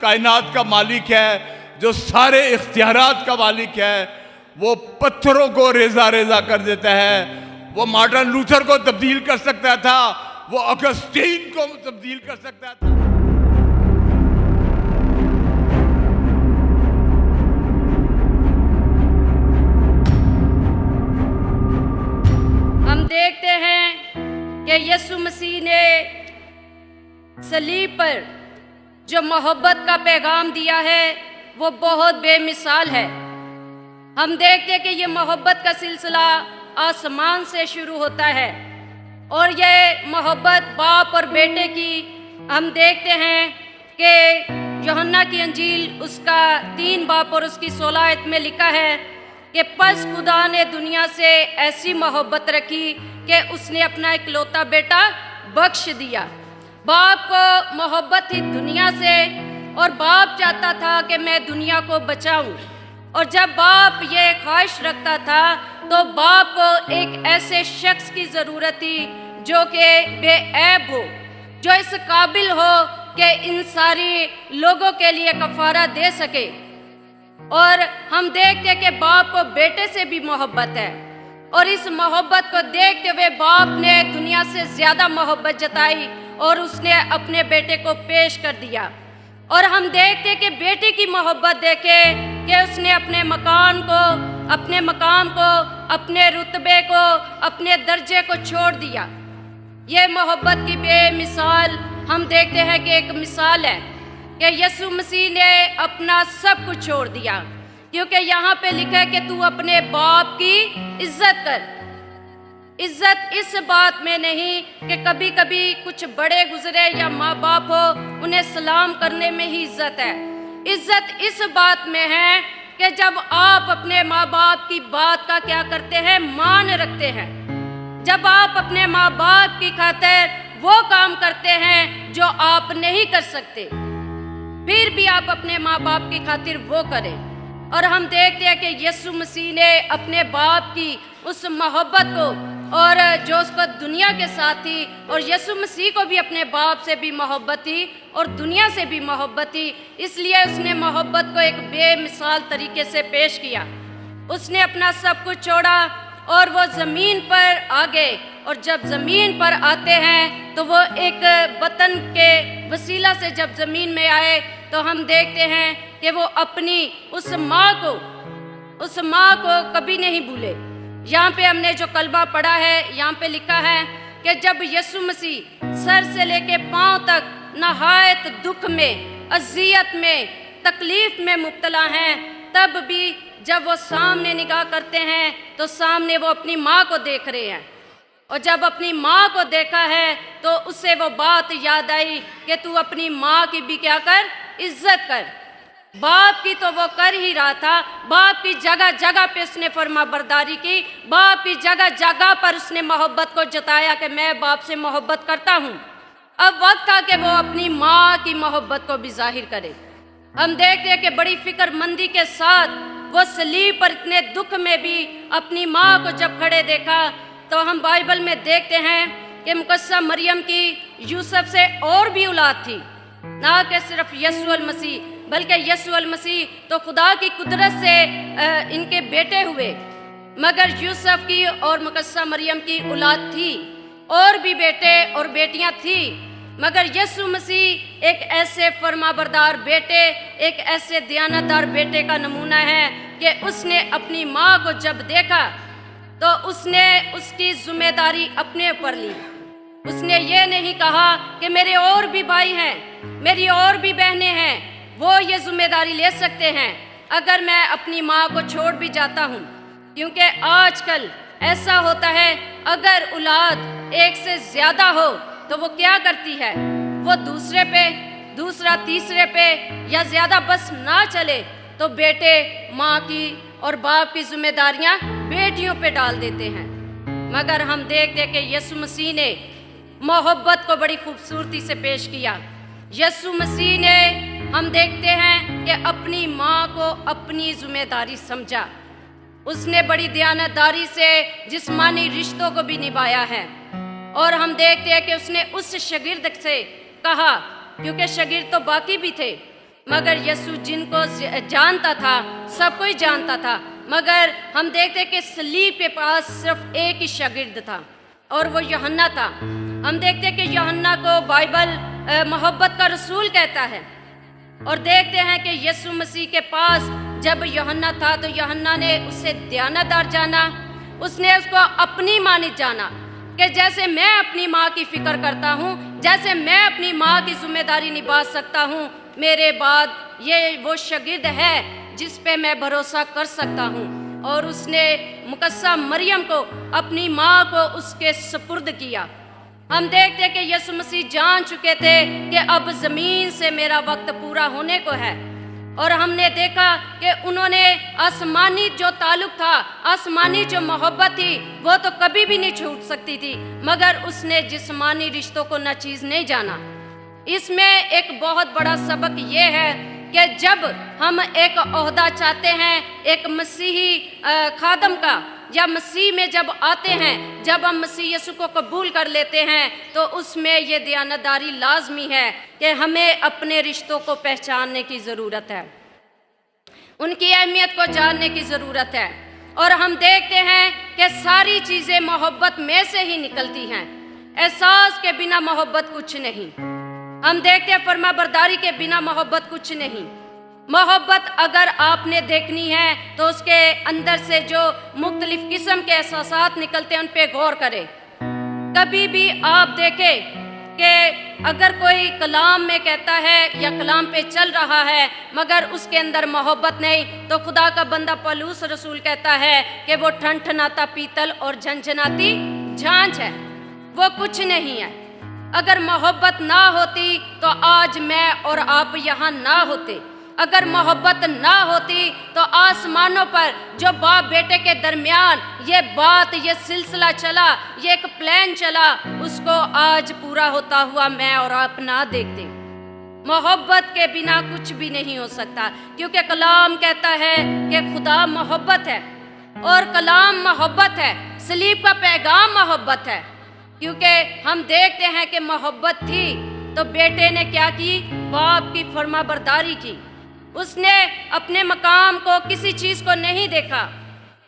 कायनात का मालिक है, जो सारे इख्तियारात का मालिक है, वो पत्थरों को रेजा रेजा कर देता है। वो मार्टिन लूथर को तब्दील कर सकता था, वो अगस्तीन को तब्दील कर सकता था। हम देखते हैं कि यीशु मसीह ने सलीब पर जो मोहब्बत का पैगाम दिया है वो बहुत बेमिसाल है। हम देखते हैं कि ये मोहब्बत का सिलसिला आसमान से शुरू होता है और ये मोहब्बत बाप और बेटे की हम देखते हैं कि यूहन्ना की अंजील उसका 3 बाब और उसकी 16 आयत में लिखा है कि पस खुदा ने दुनिया से ऐसी मोहब्बत रखी कि उसने अपना इकलौता बेटा बख्श दिया। बाप को मोहब्बत थी दुनिया से और बाप चाहता था कि मैं दुनिया को बचाऊं। और जब बाप ये ख्वाहिश रखता था तो बाप को एक ऐसे शख्स की ज़रूरत थी जो कि बेऐब हो, जो इस काबिल हो कि इन सारी लोगों के लिए कफारा दे सके। और हम देखते कि बाप को बेटे से भी मोहब्बत है और इस मोहब्बत को देखते हुए बाप ने दुनिया से ज़्यादा मोहब्बत जताई और उसने अपने बेटे को पेश कर दिया। और हम देखते कि बेटे की मोहब्बत देखे कि उसने अपने मकान को, अपने मकाम को, अपने रुतबे को, अपने दर्जे को छोड़ दिया। ये मोहब्बत की बेमिसाल हम देखते हैं कि एक मिसाल है कि यीशु मसीह ने अपना सब कुछ छोड़ दिया, क्योंकि यहाँ पे लिखा है कि तू अपने बाप की इज्जत कर। इज्जत इस बात में नहीं कि कभी कभी कुछ बड़े गुजरे या माँ बाप हो उन्हें सलाम करने में ही इज्जत है। इज्जत इस बात में है कि जब आप अपने माँ बाप की बात का क्या करते हैं, मान रखते हैं। जब आप अपने माँ बाप की खातिर वो काम करते हैं जो आप नहीं कर सकते, फिर भी आप अपने माँ बाप की खातिर वो करें। और हम देखते हैं कि यीशु मसीह ने अपने बाप की उस मोहब्बत को, और जो उसको दुनिया के साथ थी, और यीशु मसीह को भी अपने बाप से भी मोहब्बत थी और दुनिया से भी मोहब्बत थी, इसलिए उसने मोहब्बत को एक बेमिसाल तरीके से पेश किया। उसने अपना सब कुछ छोड़ा और वो ज़मीन पर आ गए। और जब ज़मीन पर आते हैं तो वो एक वतन के वसीला से जब ज़मीन में आए तो हम देखते हैं कि वो अपनी उस माँ को कभी नहीं भूले। यहाँ पे हमने जो कलमा पढ़ा है, यहाँ पे लिखा है कि जब यीशु मसीह सर से लेके पांव तक नहायत दुख में, अजियत में, तकलीफ में मुब्तला हैं, तब भी जब वो सामने निगाह करते हैं तो सामने वो अपनी माँ को देख रहे हैं। और जब अपनी माँ को देखा है तो उससे वो बात याद आई कि तू अपनी माँ की भी क्या कर, इज्जत कर। बाप की तो वो कर ही रहा था, बाप की जगह जगह पे उसने फरमा बरदारी की, बाप की जगह जगह पर उसने मोहब्बत को जताया कि मैं बाप से मोहब्बत करता हूँ। अब वक्त था कि वो अपनी माँ की मोहब्बत को भी जाहिर करे। हम देखते हैं कि बड़ी फिक्रमंदी के साथ वो सलीब पर इतने दुख में भी अपनी माँ को जब खड़े देखा, तो हम बाइबल में देखते हैं कि मुकद्दसा मरियम की यूसुफ से और भी औलाद थी, ना कि सिर्फ यीशु अल मसीह, बल्कि यीशु अल मसीह तो खुदा की कुदरत से इनके बेटे हुए, मगर यूसुफ की और मुकद्दसा मरियम की औलाद थी, और भी बेटे और बेटियां थी। मगर यीशु मसीह एक ऐसे फरमाबरदार बेटे, एक ऐसे दयानतदार बेटे का नमूना है कि उसने अपनी माँ को जब देखा तो उसने उसकी जिम्मेदारी अपने ऊपर ली। उसने ये नहीं कहा कि मेरे और भी भाई हैं, मेरी और भी बहनें हैं, वो ये जिम्मेदारी ले सकते हैं अगर मैं अपनी माँ को छोड़ भी जाता हूँ। क्योंकि आजकल ऐसा होता है, अगर औलाद एक से ज़्यादा हो तो वो क्या करती है, वो दूसरे पे, दूसरा तीसरे पे, या ज़्यादा बस ना चले तो बेटे माँ की और बाप की जिम्मेदारियाँ बेटियों पे डाल देते हैं। मगर हम देखते कि यीशु मसीह ने मोहब्बत को बड़ी खूबसूरती से पेश किया। यीशु मसीह ने, हम देखते हैं कि अपनी माँ को अपनी जिम्मेदारी समझा। उसने बड़ी दयानतदारी से जिस्मानी रिश्तों को भी निभाया है। और हम देखते हैं कि उसने उस शागिर्द से कहा, क्योंकि शागिर्द तो बाकी भी थे, मगर यीशु जिनको जानता था, सब कोई जानता था, मगर हम देखते हैं कि सलीब के पास सिर्फ एक ही शागिर्द था और वो यूहन्ना था। हम देखते हैं कि यूहन्ना को बाइबल मोहब्बत का रसूल कहता है। और देखते हैं कि यीशु मसीह के पास जब यूहन्ना था तो यूहन्ना ने उसे दयानतदार जाना, उसने उसको अपनी मानित जाना कि जैसे मैं अपनी माँ की फिक्र करता हूँ, जैसे मैं अपनी माँ की जिम्मेदारी निभा सकता हूँ, मेरे बाद ये वो शागिर्द है जिस पे मैं भरोसा कर सकता हूँ। और उसने मुकद्दसा मरियम को, अपनी माँ को उसके सुपुर्द किया। हम देखते हैं कि यीशु मसीह जान चुके थे कि अब ज़मीन से मेरा वक्त पूरा होने को है। और हमने देखा कि उन्होंने आसमानी जो ताल्लुक था, आसमानी जो मोहब्बत थी, वो तो कभी भी नहीं छूट सकती थी, मगर उसने जिस्मानी रिश्तों को नाचीज़ नहीं जाना। इसमें एक बहुत बड़ा सबक ये है कि जब हम एक ओहदा चाहते हैं, एक मसीही खादम का, या मसीह में जब आते हैं, जब हम मसीह यीशु को कबूल कर लेते हैं, तो उसमें ये दयानतदारी लाजमी है कि हमें अपने रिश्तों को पहचानने की ज़रूरत है, उनकी अहमियत को जानने की ज़रूरत है। और हम देखते हैं कि सारी चीज़ें मोहब्बत में से ही निकलती हैं। एहसास के बिना मोहब्बत कुछ नहीं। हम देखते हैं फरमाबरदारी के बिना मोहब्बत कुछ नहीं। मोहब्बत अगर आपने देखनी है तो उसके अंदर से जो मुख्तलिफ किस्म के एहसासात निकलते हैं उन पे गौर करें। कभी भी आप देखें कि अगर कोई कलाम में कहता है या कलाम पे चल रहा है मगर उसके अंदर मोहब्बत नहीं, तो खुदा का बंदा पौलुस रसूल कहता है कि वो ठनठनाता पीतल और झनझनाती झांझ है, वो कुछ नहीं है। अगर मोहब्बत ना होती तो आज मैं और आप यहाँ ना होते। अगर मोहब्बत ना होती तो आसमानों पर जो बाप बेटे के दरमियान ये बात, ये सिलसिला चला, ये एक प्लान चला, उसको आज पूरा होता हुआ मैं और आप ना देखते। मोहब्बत के बिना कुछ भी नहीं हो सकता, क्योंकि कलाम कहता है कि खुदा मोहब्बत है और कलाम मोहब्बत है, सलीब का पैगाम मोहब्बत है। क्योंकि हम देखते हैं कि मोहब्बत थी तो बेटे ने क्या की, बाप की फरमाबरदारी की। उसने अपने मकाम को, किसी चीज़ को नहीं देखा।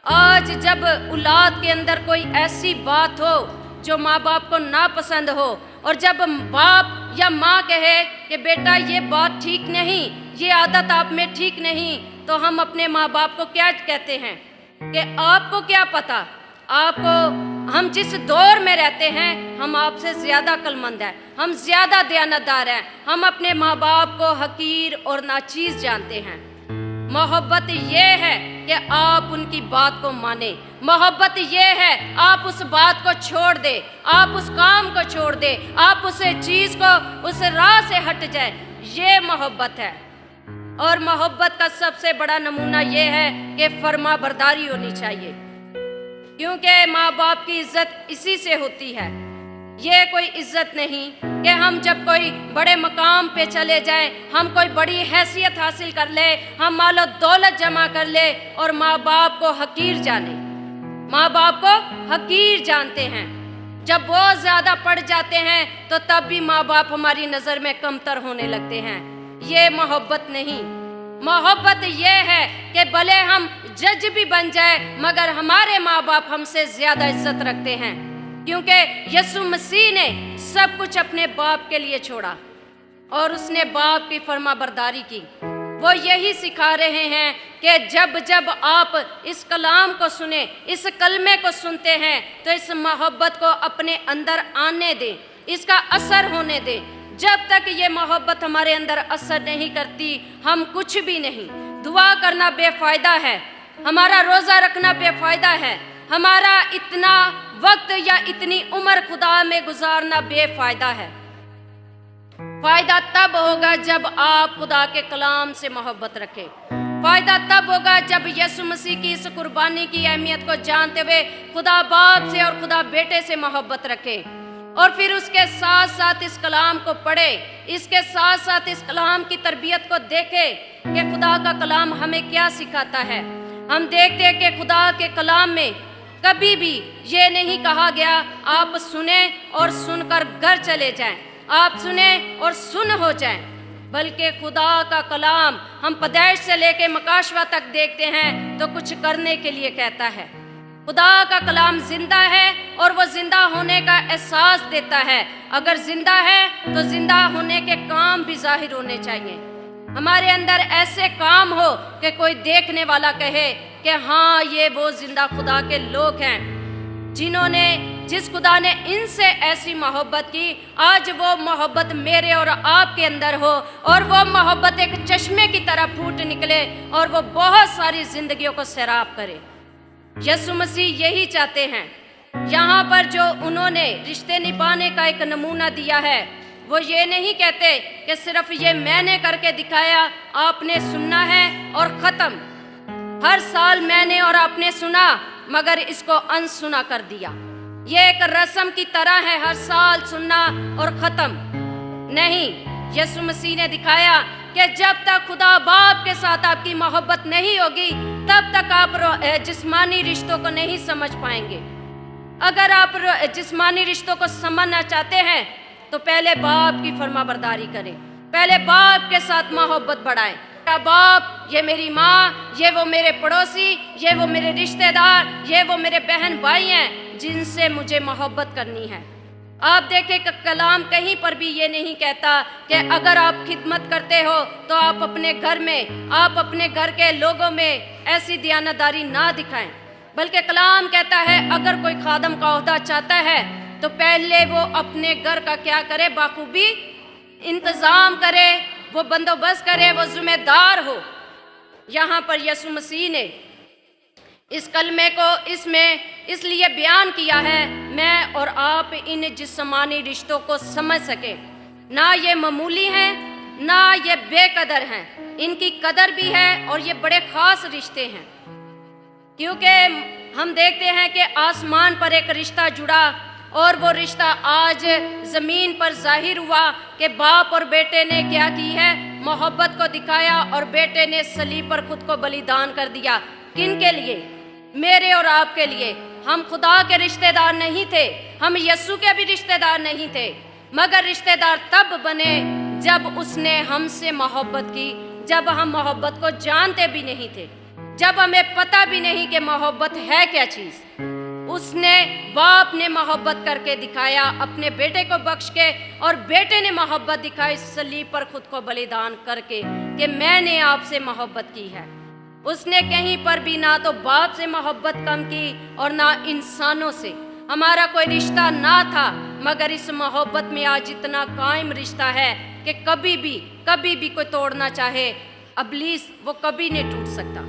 आज जब औलाद के अंदर कोई ऐसी बात हो जो माँ बाप को नापसंद हो, और जब बाप या माँ कहे कि बेटा ये बात ठीक नहीं, ये आदत आप में ठीक नहीं, तो हम अपने माँ बाप को क्या कहते हैं कि आपको क्या पता, आपको, हम जिस दौर में रहते हैं हम आपसे ज़्यादा अक्लमंद हैं, हम ज़्यादा दयानतदार हैं, हम अपने माँ बाप को हकीर और नाचीज़ जानते हैं। मोहब्बत ये है कि आप उनकी बात को माने। मोहब्बत ये है आप उस बात को छोड़ दे, आप उस काम को छोड़ दे, आप उस चीज़ को, उस राह से हट जाए। ये मोहब्बत है। और मोहब्बत का सबसे बड़ा नमूना ये है कि फर्मा बरदारी होनी चाहिए, क्योंकि माँ बाप की इज्जत इसी से होती है। ये कोई इज्जत नहीं कि हम जब कोई बड़े मकाम पे चले जाएं, हम कोई बड़ी हैसियत हासिल कर ले, हम मालो दौलत जमा कर ले और माँ बाप को हकीर जाने। माँ बाप को हकीर जानते हैं। जब बहुत ज़्यादा पढ़ जाते हैं तो तब भी माँ बाप हमारी नज़र में कमतर होने लगते हैं। ये मोहब्बत नहीं। मोहब्बत ये है कि भले हम जज भी बन जाए मगर हमारे माँ बाप हमसे ज़्यादा इज्जत रखते हैं, क्योंकि यीशु मसीह ने सब कुछ अपने बाप के लिए छोड़ा और उसने बाप की फरमाबरदारी की। वो यही सिखा रहे हैं कि जब जब आप इस कलाम को सुने, इस कलमे को सुनते हैं, तो इस मोहब्बत को अपने अंदर आने दें, इसका असर होने दें। जब तक ये मोहब्बत हमारे अंदर असर नहीं करती, हम कुछ भी नहीं। दुआ करना बेफ़ायदा है, हमारा रोज़ा रखना बेफ़ायदा है, हमारा इतना वक्त या इतनी उम्र खुदा में गुजारना बेफ़ायदा है। फ़ायदा तब होगा जब आप खुदा के कलाम से मोहब्बत रखें। फ़ायदा तब होगा जब यीशु मसीह की इस कुर्बानी की अहमियत को जानते हुए खुदा बाप से और खुदा बेटे से मोहब्बत रखें, और फिर उसके साथ साथ इस कलाम को पढ़े, इसके साथ साथ इस कलाम की तरबियत को देखे कि खुदा का कलाम हमें क्या सिखाता है। हम देखते हैं कि खुदा के कलाम में कभी भी ये नहीं कहा गया आप सुने और सुनकर घर चले जाएं, आप सुने और सुन हो जाएं, बल्कि खुदा का कलाम हम पैदाइश से लेके मकाशवा तक देखते हैं तो कुछ करने के लिए कहता है। खुदा का कलाम जिंदा है और वो जिंदा होने का एहसास देता है। अगर जिंदा है तो जिंदा होने के काम भी जाहिर होने चाहिए। हमारे अंदर ऐसे काम हो कि कोई देखने वाला कहे कि हाँ ये वो जिंदा खुदा के लोग हैं, जिन्होंने, जिस खुदा ने इनसे ऐसी मोहब्बत की। आज वो मोहब्बत मेरे और आपके अंदर हो और वो मोहब्बत एक चश्मे की तरह फूट निकले और वो बहुत सारी जिंदगियों को सैराब करे। यीशु मसीह यही चाहते हैं। यहाँ पर जो उन्होंने रिश्ते निभाने का एक नमूना दिया है, वो ये नहीं कहते कि सिर्फ ये मैंने करके दिखाया, आपने सुनना है और ख़त्म। हर साल मैंने और आपने सुना मगर इसको अनसुना कर दिया। ये एक रस्म की तरह है, हर साल सुनना और ख़त्म। नहीं, यीशु मसीह ने दिखाया कि जब तक खुदा बाप के साथ आपकी मोहब्बत नहीं होगी तब तक आप जिस्मानी रिश्तों को नहीं समझ पाएंगे। अगर आप जिस्मानी रिश्तों को समझना चाहते हैं तो पहले बाप की फरमाबरदारी करें, पहले बाप के साथ मोहब्बत बढ़ाएं। बाप, ये मेरी माँ, ये वो मेरे पड़ोसी, ये वो मेरे रिश्तेदार, ये वो मेरे बहन भाई हैं जिनसे मुझे मोहब्बत करनी है। आप देखें कि कलाम कहीं पर भी ये नहीं कहता कि अगर आप खिदमत करते हो तो आप अपने घर में, आप अपने घर के लोगों में ऐसी दयानतदारी ना दिखाएं, बल्कि कलाम कहता है अगर कोई खादम का ओहदा चाहता है तो पहले वो अपने घर का क्या करे, बाखूबी इंतज़ाम करे, वो बंदोबस्त करे, वो जिम्मेदार हो। यहाँ पर यीशु मसीह ने इस कलमे को इसमें इसलिए बयान किया है मैं और आप इन जिस्मानी रिश्तों को समझ सके। ना ये मामूली हैं, ना ये बेकदर हैं, इनकी कदर भी है और ये बड़े ख़ास रिश्ते हैं। क्योंकि हम देखते हैं कि आसमान पर एक रिश्ता जुड़ा और वो रिश्ता आज ज़मीन पर जाहिर हुआ कि बाप और बेटे ने क्या की है, मोहब्बत को दिखाया और बेटे ने सलीब पर खुद को बलिदान कर दिया। किन के लिए? मेरे और आपके लिए। हम खुदा के रिश्तेदार नहीं थे, हम यीशु के भी रिश्तेदार नहीं थे, मगर रिश्तेदार तब बने जब उसने हमसे मोहब्बत की, जब हम मोहब्बत को जानते भी नहीं थे, जब हमें पता भी नहीं कि मोहब्बत है क्या चीज़। उसने, बाप ने मोहब्बत करके दिखाया अपने बेटे को बख्श के, और बेटे ने मोहब्बत दिखाई सलीब पर खुद को बलिदान करके कि मैंने आपसे मोहब्बत की है। उसने कहीं पर भी ना तो बाप से मोहब्बत कम की और ना इंसानों से। हमारा कोई रिश्ता ना था, मगर इस मोहब्बत में आज इतना कायम रिश्ता है कि कभी भी कोई तोड़ना चाहे, इब्लीस वो कभी नहीं टूट सकता।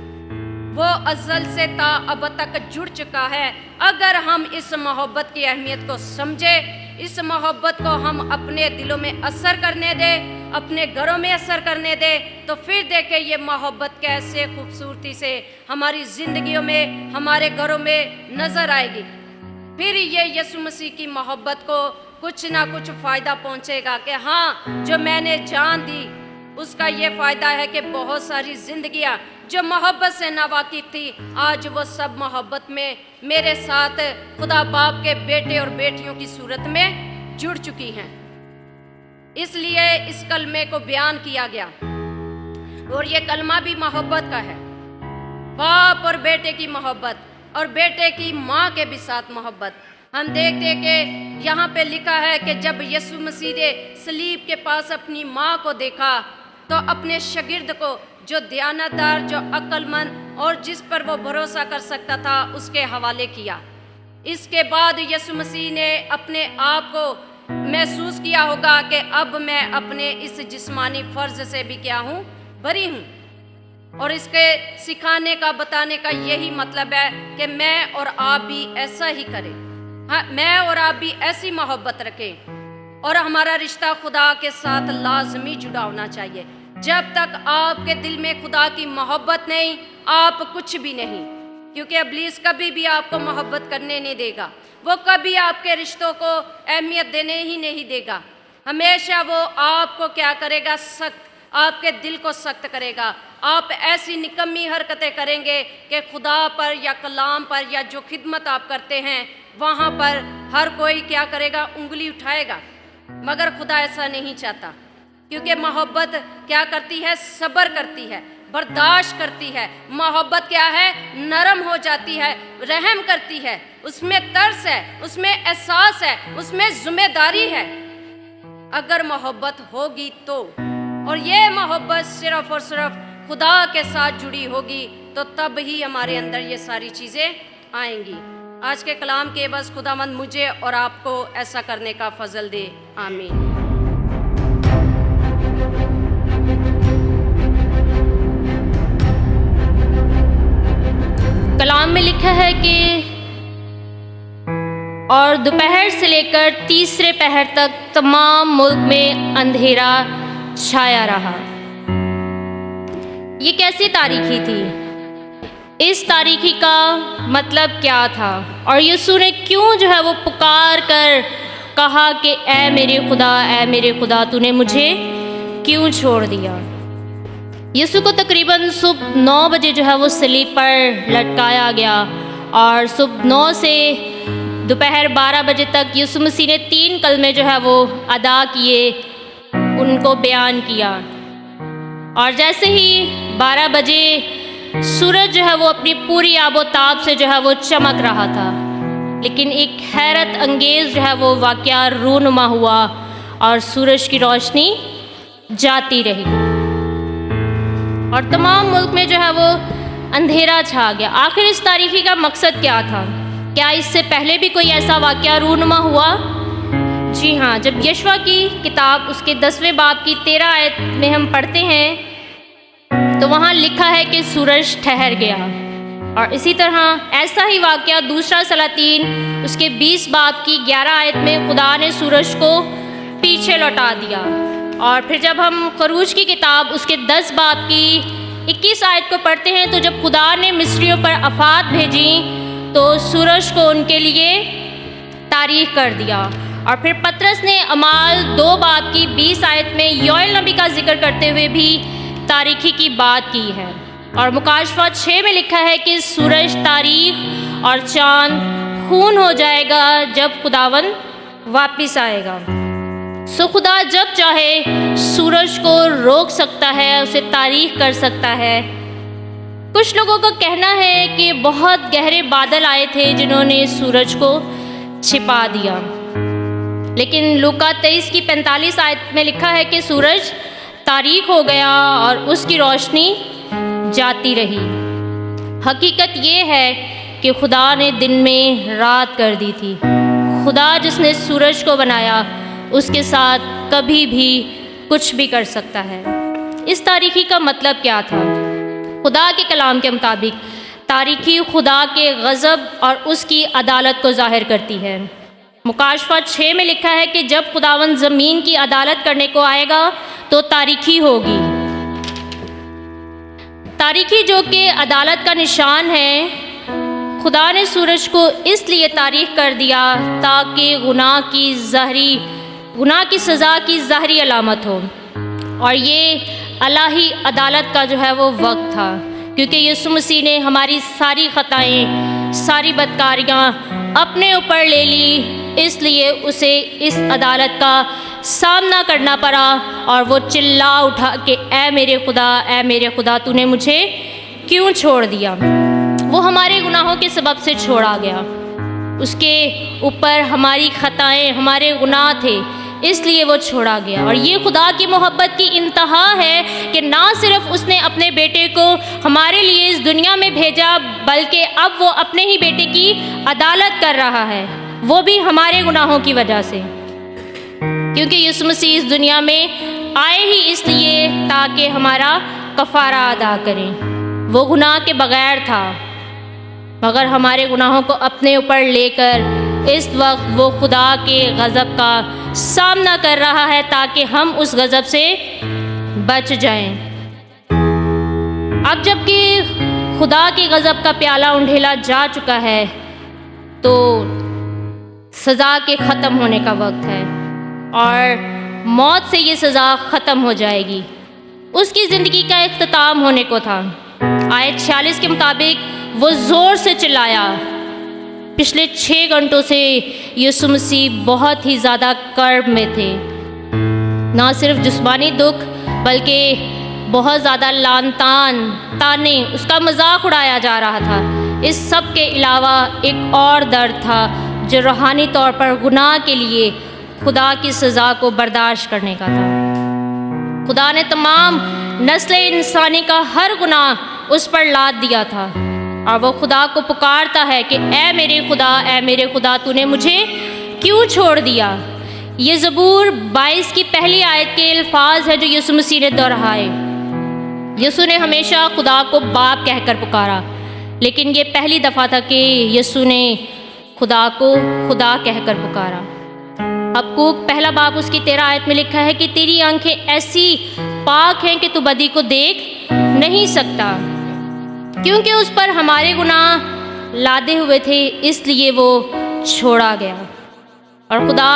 वो अज़ल से ता अब तक जुड़ चुका है। अगर हम इस मोहब्बत की अहमियत को समझे, इस मोहब्बत को हम अपने दिलों में असर करने दें, अपने घरों में असर करने दें, तो फिर देखें ये मोहब्बत कैसे खूबसूरती से हमारी ज़िंदगियों में, हमारे घरों में नज़र आएगी। फिर ये यीशु मसीह की मोहब्बत को कुछ ना कुछ फ़ायदा पहुँचेगा कि हाँ, जो मैंने जान दी उसका ये फ़ायदा है कि बहुत सारी ज़िंदगियाँ जो मोहब्बत से नावाकिफ़ थी, आज वो सब मोहब्बत में मेरे साथ खुदा बाप के बेटे और बेटियों की सूरत में जुड़ चुकी हैं। इसलिए इस कलमे को बयान किया गया, और ये कलमा भी मोहब्बत का है। बाप और बेटे की मोहब्बत, और बेटे की माँ के भी साथ मोहब्बत। हम देखते कि यहाँ पे लिखा है कि जब यीशु मसीह ने सलीब के पास अपनी माँ को देखा तो अपने शागिर्द को, जो दयानतदार, जो अक्लमंद और जिस पर वो भरोसा कर सकता था, उसके हवाले किया। इसके बाद यीशु मसीह ने अपने आप को महसूस किया होगा कि अब मैं अपने इस जिस्मानी फ़र्ज से भी क्या हूँ, बरी हूँ। और इसके सिखाने का, बताने का यही मतलब है कि मैं और आप भी ऐसा ही करें। हाँ, मैं और आप भी ऐसी मोहब्बत रखें, और हमारा रिश्ता खुदा के साथ लाजमी जुड़ा होना चाहिए। जब तक आपके दिल में खुदा की मोहब्बत नहीं, आप कुछ भी नहीं। क्योंकि इब्लीस कभी भी आपको मोहब्बत करने नहीं देगा, वो कभी आपके रिश्तों को अहमियत देने ही नहीं देगा। हमेशा वो आपको क्या करेगा, सख्त, आपके दिल को सख्त करेगा। आप ऐसी निकम्मी हरकतें करेंगे कि खुदा पर या कलाम पर या जो खिदमत आप करते हैं वहाँ पर हर कोई क्या करेगा, उंगली उठाएगा। मगर खुदा ऐसा नहीं चाहता, क्योंकि मोहब्बत क्या करती है, सब्र करती है, बर्दाश्त करती है। मोहब्बत क्या है, नरम हो जाती है, रहम करती है, उसमें तरस है, उसमें एहसास है, उसमें जिम्मेदारी है। अगर मोहब्बत होगी तो, और ये मोहब्बत सिर्फ और सिर्फ खुदा के साथ जुड़ी होगी, तो तब ही हमारे अंदर ये सारी चीज़ें आएंगी। आज के कलाम के बस खुदावंद मुझे और आपको ऐसा करने का फजल दे, आमीन। कलाम में लिखा है कि और दोपहर से लेकर तीसरे पहर तक तमाम मुल्क में अंधेरा छाया रहा। ये कैसी तारीखी थी? इस तारीखी का मतलब क्या था? और यीशु ने क्यों जो है वो पुकार कर कहा कि ऐ मेरे खुदा तूने मुझे क्यों छोड़ दिया। यीशु को तकरीबन सुबह 9 बजे जो है वो सलीब पर लटकाया गया और सुबह 9 से दोपहर 12 बजे तक यीशु मसीह ने 3 कलमे जो है वो अदा किए, उनको बयान किया। और जैसे ही 12 बजे सूरज जो है वो अपनी पूरी आबोताब से जो है वो चमक रहा था, लेकिन एक हैरत अंगेज जो है वो वाक़या रूनुमा हुआ और सूरज की रोशनी जाती रही और तमाम मुल्क में जो है वो अंधेरा छा गया। आखिर इस तारीखी का मकसद क्या था? क्या इससे पहले भी कोई ऐसा वाक़या रूनुमा हुआ? जी हाँ, जब यशवा की किताब उसके 10वें बाब की 13 आयत में हम पढ़ते हैं तो वहाँ लिखा है कि सूरज ठहर गया। और इसी तरह ऐसा ही वाक़या दूसरा सलातीन उसके 20 बाब की 11 आयत में खुदा ने सूरज को पीछे लौटा दिया। और फिर जब हम खरूज की किताब उसके 10 बाब की 21 आयत को पढ़ते हैं तो जब खुदा ने मिस्रियों पर आफत भेजी तो सूरज को उनके लिए तारीख कर दिया। और फिर पतरस ने अमाल 2 बाब की 20 आयत में योएल नबी का जिक्र करते हुए भी तारीखी की बात की है। और मुकाशफा 6 में लिखा है कि सूरज तारीख और चांद खून हो जाएगा जब खुदावन वापस आएगा। सो खुदा जब चाहे सूरज को रोक सकता है, उसे तारीख कर सकता है। कुछ लोगों का कहना है कि बहुत गहरे बादल आए थे जिन्होंने सूरज को छिपा दिया, लेकिन लूका 23 की 45 आयत में लिखा है कि सूरज तारीख हो गया और उसकी रोशनी जाती रही। हकीकत ये है कि खुदा ने दिन में रात कर दी थी। खुदा जिसने सूरज को बनाया उसके साथ कभी भी कुछ भी कर सकता है। इस तारीखी का मतलब क्या था? खुदा के कलाम के मुताबिक तारीखी खुदा के गज़ब और उसकी अदालत को ज़ाहिर करती है। मुकाशफा 6 में लिखा है कि जब खुदावन ज़मीन की अदालत करने को आएगा तो तारीखी होगी। तारीखी जो कि अदालत का निशान है। खुदा ने सूरज को इसलिए तारीख कर दिया ताकि गुनाह की सज़ा की ज़ाहरी अलामत हो। और ये अलाही अदालत का जो है वो वक्त था, क्योंकि यीशु मसीह ने हमारी सारी ख़ताएँ, सारी बदकारियाँ अपने ऊपर ले ली, इसलिए उसे इस अदालत का सामना करना पड़ा। और वो चिल्ला उठा कि ऐ मेरे खुदा तूने मुझे क्यों छोड़ दिया। वो हमारे गुनाहों के सबब से छोड़ा गया। उसके ऊपर हमारी ख़ताएँ, हमारे गुनाह थे, इसलिए वो छोड़ा गया। और ये खुदा की मोहब्बत की इंतहा है कि ना सिर्फ उसने अपने बेटे को हमारे लिए इस दुनिया में भेजा, बल्कि अब वो अपने ही बेटे की अदालत कर रहा है, वो भी हमारे गुनाहों की वजह से। क्योंकि यीशु मसीह इस दुनिया में आए ही इसलिए ताकि हमारा कफ़ारा अदा करें। वो गुनाह के बग़ैर था, मगर हमारे गुनाहों को अपने ऊपर लेकर इस वक्त वो खुदा के गज़ब का सामना कर रहा है ताकि हम उस गज़ब से बच जाएं। अब जबकि खुदा के गज़ब का प्याला उंडेला जा चुका है तो सज़ा के ख़त्म होने का वक्त है और मौत से ये सज़ा ख़त्म हो जाएगी। उसकी ज़िंदगी का इख्तिताम होने को था। आयत 46 के मुताबिक वो ज़ोर से चिल्लाया। पिछले 6 घंटों से यीशु मसीह बहुत ही ज़्यादा कर्ब में थे। ना सिर्फ जिस्मानी दुख बल्कि बहुत ज़्यादा लानतान, ताने, उसका मजाक उड़ाया जा रहा था। इस सब के अलावा एक और दर्द था जो रूहानी तौर पर गुनाह के लिए खुदा की सज़ा को बर्दाश्त करने का था। खुदा ने तमाम नस्ल इंसानी का हर गुनाह उस पर लाद दिया था और वो खुदा को पुकारता है कि ऐ मेरे खुदा तूने मुझे क्यों छोड़ दिया। ये ज़बूर 22 की पहली आयत के अल्फाज है जो यीशु मसीह ने दोहराए। यीशु ने हमेशा खुदा को बाप कहकर पुकारा, लेकिन ये पहली दफ़ा था कि यीशु ने खुदा को खुदा कहकर पुकारा। हबक्कूक पहला बाब उसकी 13 आयत में लिखा है कि तेरी आंखें ऐसी पाक हैं कि तू बदी को देख नहीं सकता, क्योंकि उस पर हमारे गुनाह लादे हुए थे, इसलिए वो छोड़ा गया। और खुदा,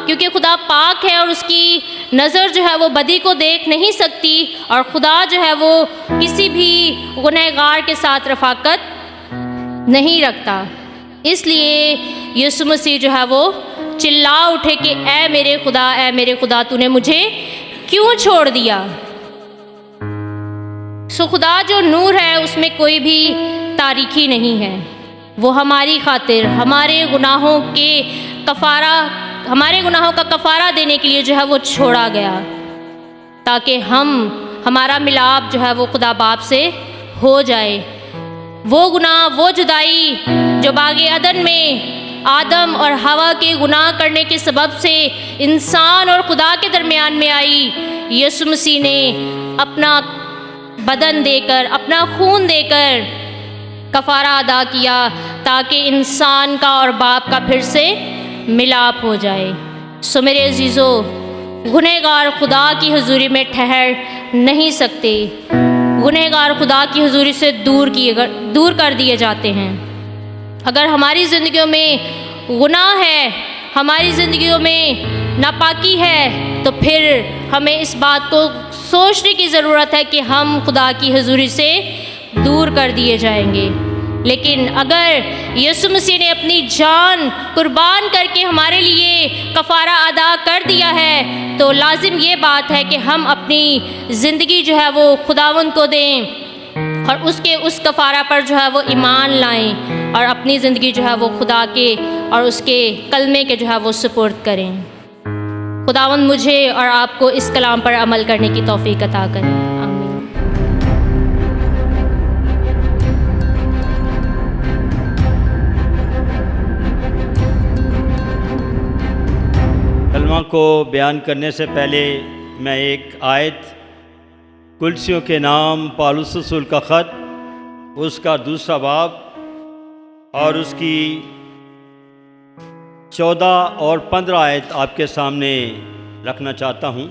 क्योंकि खुदा पाक है और उसकी नज़र जो है वो बदी को देख नहीं सकती, और खुदा जो है वो किसी भी गुनहगार के साथ रफ़ाकत नहीं रखता। इसलिए यीशु मसीह जो है वो चिल्ला उठे कि ऐ मेरे खुदा तूने मुझे क्यों छोड़ दिया। सो खुदा जो नूर है उसमें कोई भी तारीकी नहीं है। वो हमारी खातिर हमारे गुनाहों का कफ़ारा देने के लिए जो है वो छोड़ा गया, ताकि हमारा मिलाप जो है वो खुदा बाप से हो जाए। वो गुनाह, वो जुदाई जो बागे अदन में आदम और हवा के गुनाह करने के सबब से इंसान और खुदा के दरमियान में आई, यीशु मसीह ने अपना बदन देकर, अपना खून देकर कफ़ारा अदा किया, ताकि इंसान का और बाप का फिर से मिलाप हो जाए। सो मेरे अजीज़ों, गुनहगार खुदा की हुजूरी में ठहर नहीं सकते। गुनहगार खुदा की हुजूरी से दूर कर दिए जाते हैं। अगर हमारी ज़िंदगियों में गुनाह है, हमारी ज़िंदगियों में नापाकी है, तो फिर हमें इस बात को सोचने की ज़रूरत है कि हम खुदा की हुजूरी से दूर कर दिए जाएंगे। लेकिन अगर यीशु मसीह ने अपनी जान कुर्बान करके हमारे लिए कफ़ारा अदा कर दिया है, तो लाजिम ये बात है कि हम अपनी ज़िंदगी जो है वो खुदावंद को दें और उस कफ़ारा पर जो है वो ईमान लाएं और अपनी ज़िंदगी जो है वो खुदा के और उसके कलमे के जो है वो सुपुर्द करें। खुदावंद मुझे और आपको इस कलाम पर अमल करने की तौफीक अता करें। आमीन। कलमा को बयान करने से पहले मैं एक आयत, कुलसियों के नाम पौलुस रसूल का ख़त, उसका 2 बाब और उसकी 14 और 15 आयत आपके सामने रखना चाहता हूँ।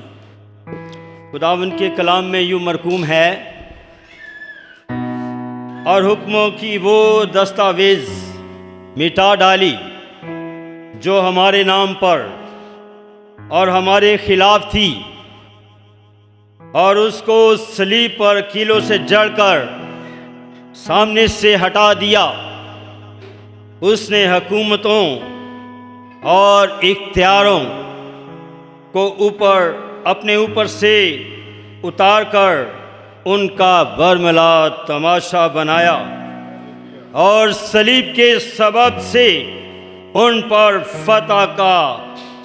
खुदावंद के कलाम में यूँ मरकूम है, और हुक्मों की वो दस्तावेज़ मिटा डाली जो हमारे नाम पर और हमारे खिलाफ थी, और उसको सलीब पर कीलों से जड़कर सामने से हटा दिया। उसने हुकूमतों और इख्तियारों को अपने ऊपर से उतार कर उनका बरमला तमाशा बनाया, और सलीब के सबब से उन पर फतह का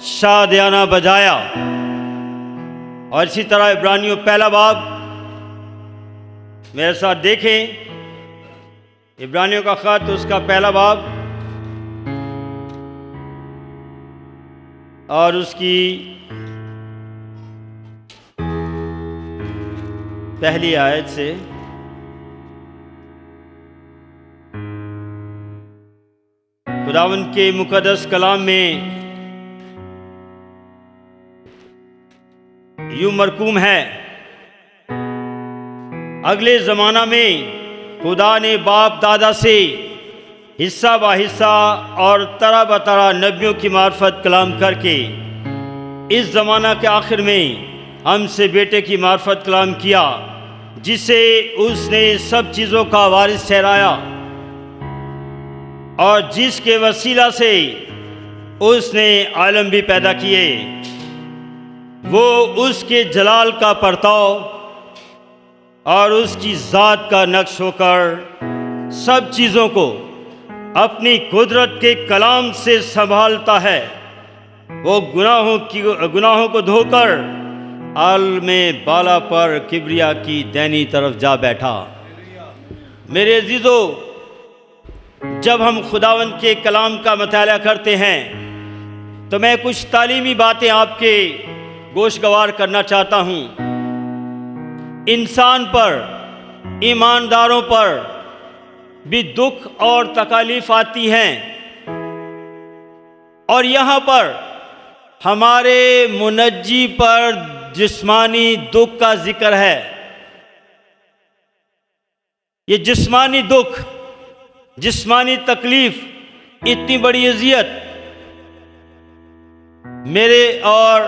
शादियाना बजाया। और इसी तरह इब्रानियों 1 बाब, मेरे साथ देखें, इब्रानियों का ख़त उसका 1 बाब और उसकी पहली आयत से खुदावंद के मुक़द्दस कलाम में यूं मरकूम है, अगले ज़माना में खुदा ने बाप दादा से हिस्सा ब हिस्सा और तरह ब तरह नबियों की मार्फत कलाम करके इस ज़माना के आखिर में हमसे बेटे की मार्फत कलाम किया, जिसे उसने सब चीज़ों का वारिस ठहराया और जिसके वसीला से उसने आलम भी पैदा किए। वो उसके जलाल का परताव और उसकी ज़ात का नक्श होकर सब चीज़ों को अपनी कुदरत के कलाम से संभालता है। वो गुनाहों को धोकर आलमे बाला पर किबरिया की दैनी तरफ जा बैठा। मेरे अजीज़ों, जब हम खुदावंद के कलाम का मुताला करते हैं तो मैं कुछ तालीमी बातें आपके गोशगवार करना चाहता हूँ। इंसान पर, ईमानदारों पर भी दुख और तकालीफ आती हैं, और यहाँ पर हमारे मुनज्जी पर जिस्मानी दुख का जिक्र है। ये जिस्मानी दुख, जिस्मानी तकलीफ, इतनी बड़ी अजियत मेरे और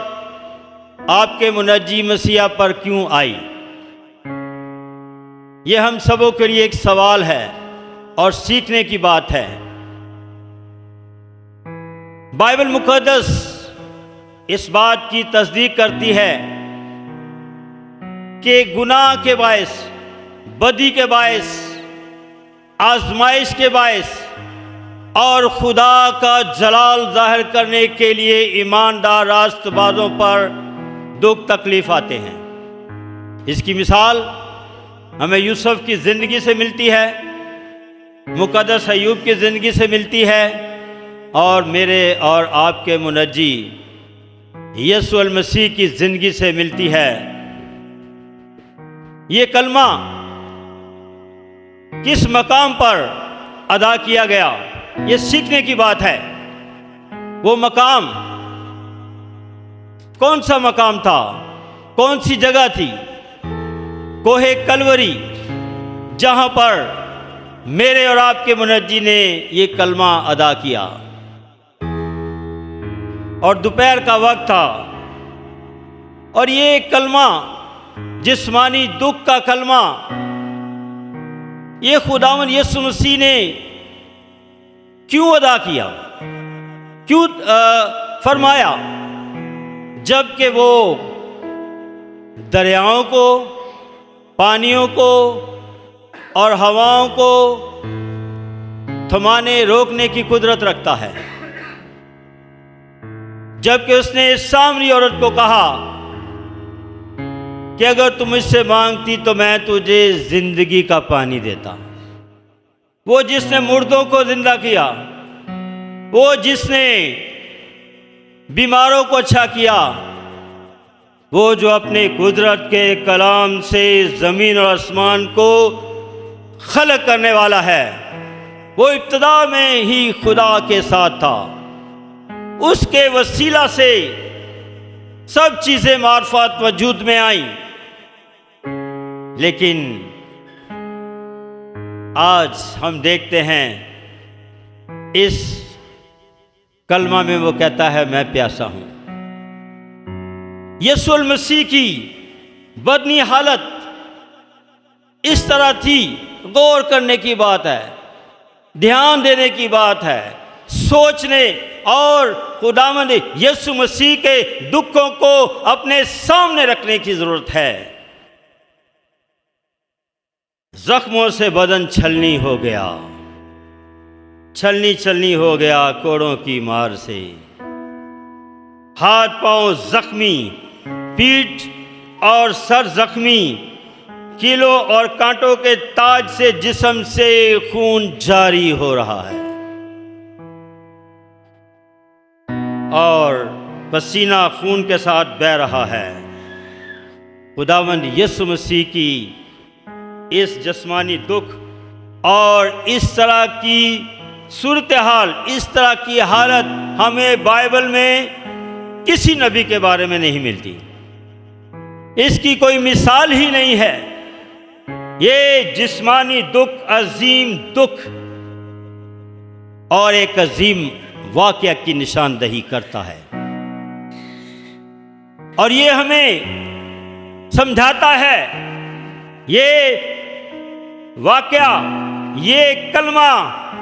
आपके मुनज्जी मसीहा पर क्यों आई? ये हम सबों के लिए एक सवाल है और सीखने की बात है। बाइबल मुकद्दस इस बात की तस्दीक करती है कि गुनाह के बायस, बदी के बायस, आजमाइश के बायस और खुदा का जलाल जाहिर करने के लिए ईमानदार रास्तबाजों पर दुख तकलीफ आते हैं। इसकी मिसाल हमें यूसुफ की ज़िंदगी से मिलती है, मुकद्दस अय्यूब की ज़िंदगी से मिलती है और मेरे और आपके मुनज्जी यीशु अल मसीह की ज़िंदगी से मिलती है। ये कलमा किस मकाम पर अदा किया गया, ये सीखने की बात है। वो मकाम कौन सा मकाम था, कौन सी जगह थी? कोहे कलवरी, जहां पर मेरे और आपके मुनज्जी ने ये कलमा अदा किया। और दोपहर का वक्त था और ये कलमा, जिस्मानी दुख का कलमा, ये खुदावंद यीशु मसीह ने क्यों अदा किया, क्यों फरमाया, जबकि वो दरियाओं को, पानियों को और हवाओं को थमाने रोकने की कुदरत रखता है। जबकि उसने इस सामरी औरत को कहा कि अगर तुम मुझसे मांगती तो मैं तुझे जिंदगी का पानी देता। वो जिसने मुर्दों को जिंदा किया, वो जिसने बीमारों को अच्छा किया, वो जो अपने कुदरत के कलाम से ज़मीन और आसमान को खलक करने वाला है, वो इब्तिदा में ही खुदा के साथ था। उसके वसीला से सब चीज़ें मार्फत वजूद में आईं। लेकिन आज हम देखते हैं इस कलमा में वो कहता है मैं प्यासा हूं। यीशु मसीह की बदनी हालत इस तरह थी, गौर करने की बात है, ध्यान देने की बात है, सोचने और खुदावंद यीशु मसीह के दुखों को अपने सामने रखने की जरूरत है। जख्मों से बदन छलनी हो गया, छलनी छलनी हो गया कोड़ों की मार से, हाथ पांव जख्मी, पीठ और सर जख्मी, कीलों और कांटों के ताज से जिस्म से खून जारी हो रहा है और पसीना खून के साथ बह रहा है। खुदावंद यीशु मसीह की इस जिस्मानी दुख और इस तरह की सूरत हाल, इस तरह की हालत हमें बाइबल में किसी नबी के बारे में नहीं मिलती। इसकी कोई मिसाल ही नहीं है। ये जिस्मानी दुख अजीम दुख और एक अजीम वाक़या की निशानदही करता है और ये हमें समझाता है, ये वाक़या, ये कलमा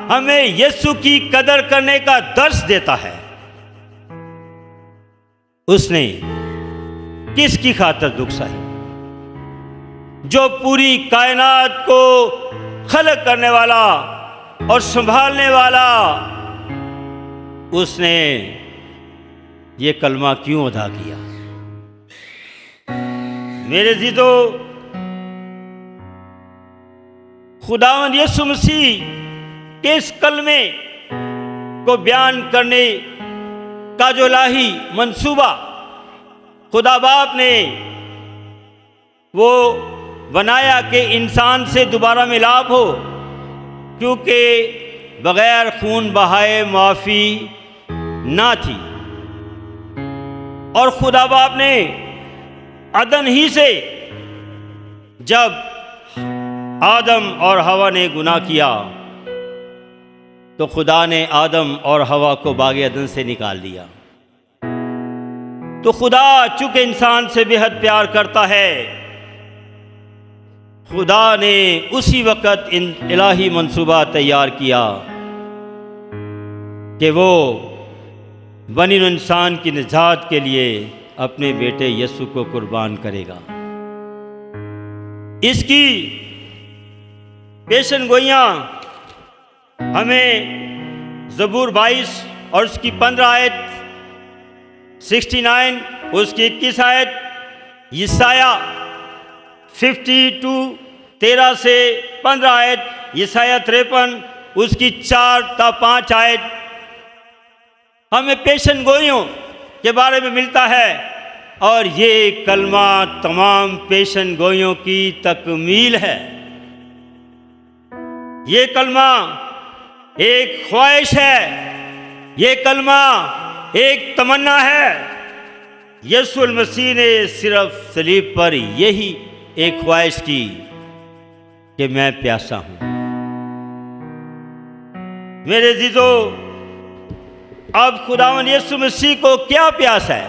हमें यीशु की कदर करने का दर्स देता है। उसने किसकी खातिर दुख सही? जो पूरी कायनात को खलक करने वाला और संभालने वाला, उसने ये कलमा क्यों अदा किया? मेरे जीतो, खुदावंद यीशु मसीह के इस कलमे को बयान करने का जो इलाही मंसूबा खुदा बाप ने वो बनाया कि इंसान से दोबारा मिलाप हो, क्योंकि बगैर खून बहाए माफ़ी ना थी। और खुदा बाप ने अदन ही से जब आदम और हवा ने गुनाह किया तो खुदा ने आदम और हवा को बागे अदन से निकाल दिया। तो खुदा चूंकि इंसान से बेहद प्यार करता है, खुदा ने उसी वक़्त इलाही मंसूबा तैयार किया कि वो बनी नूं इंसान की निजात के लिए अपने बेटे यीशु को कुर्बान करेगा। इसकी पेशन गोइयाँ हमें ज़बूर 22 और उसकी 15 आयत, 69 उसकी 21 आयत, यसाया 52 13 से 15 आयत, यसाया 53 उसकी 4 ता 5 आयत हमें पेशन गोइयों के बारे में मिलता है। और ये कलमा तमाम पेशन गोइयों की तकमील है। ये कलमा एक ख्वाहिश है, ये कलमा एक तमन्ना है। यीशु मसीह ने सिर्फ सलीब पर यही एक ख्वाहिश की कि मैं प्यासा हूं। मेरे जीजो, अब खुदावन यीशु मसीह को क्या प्यास है?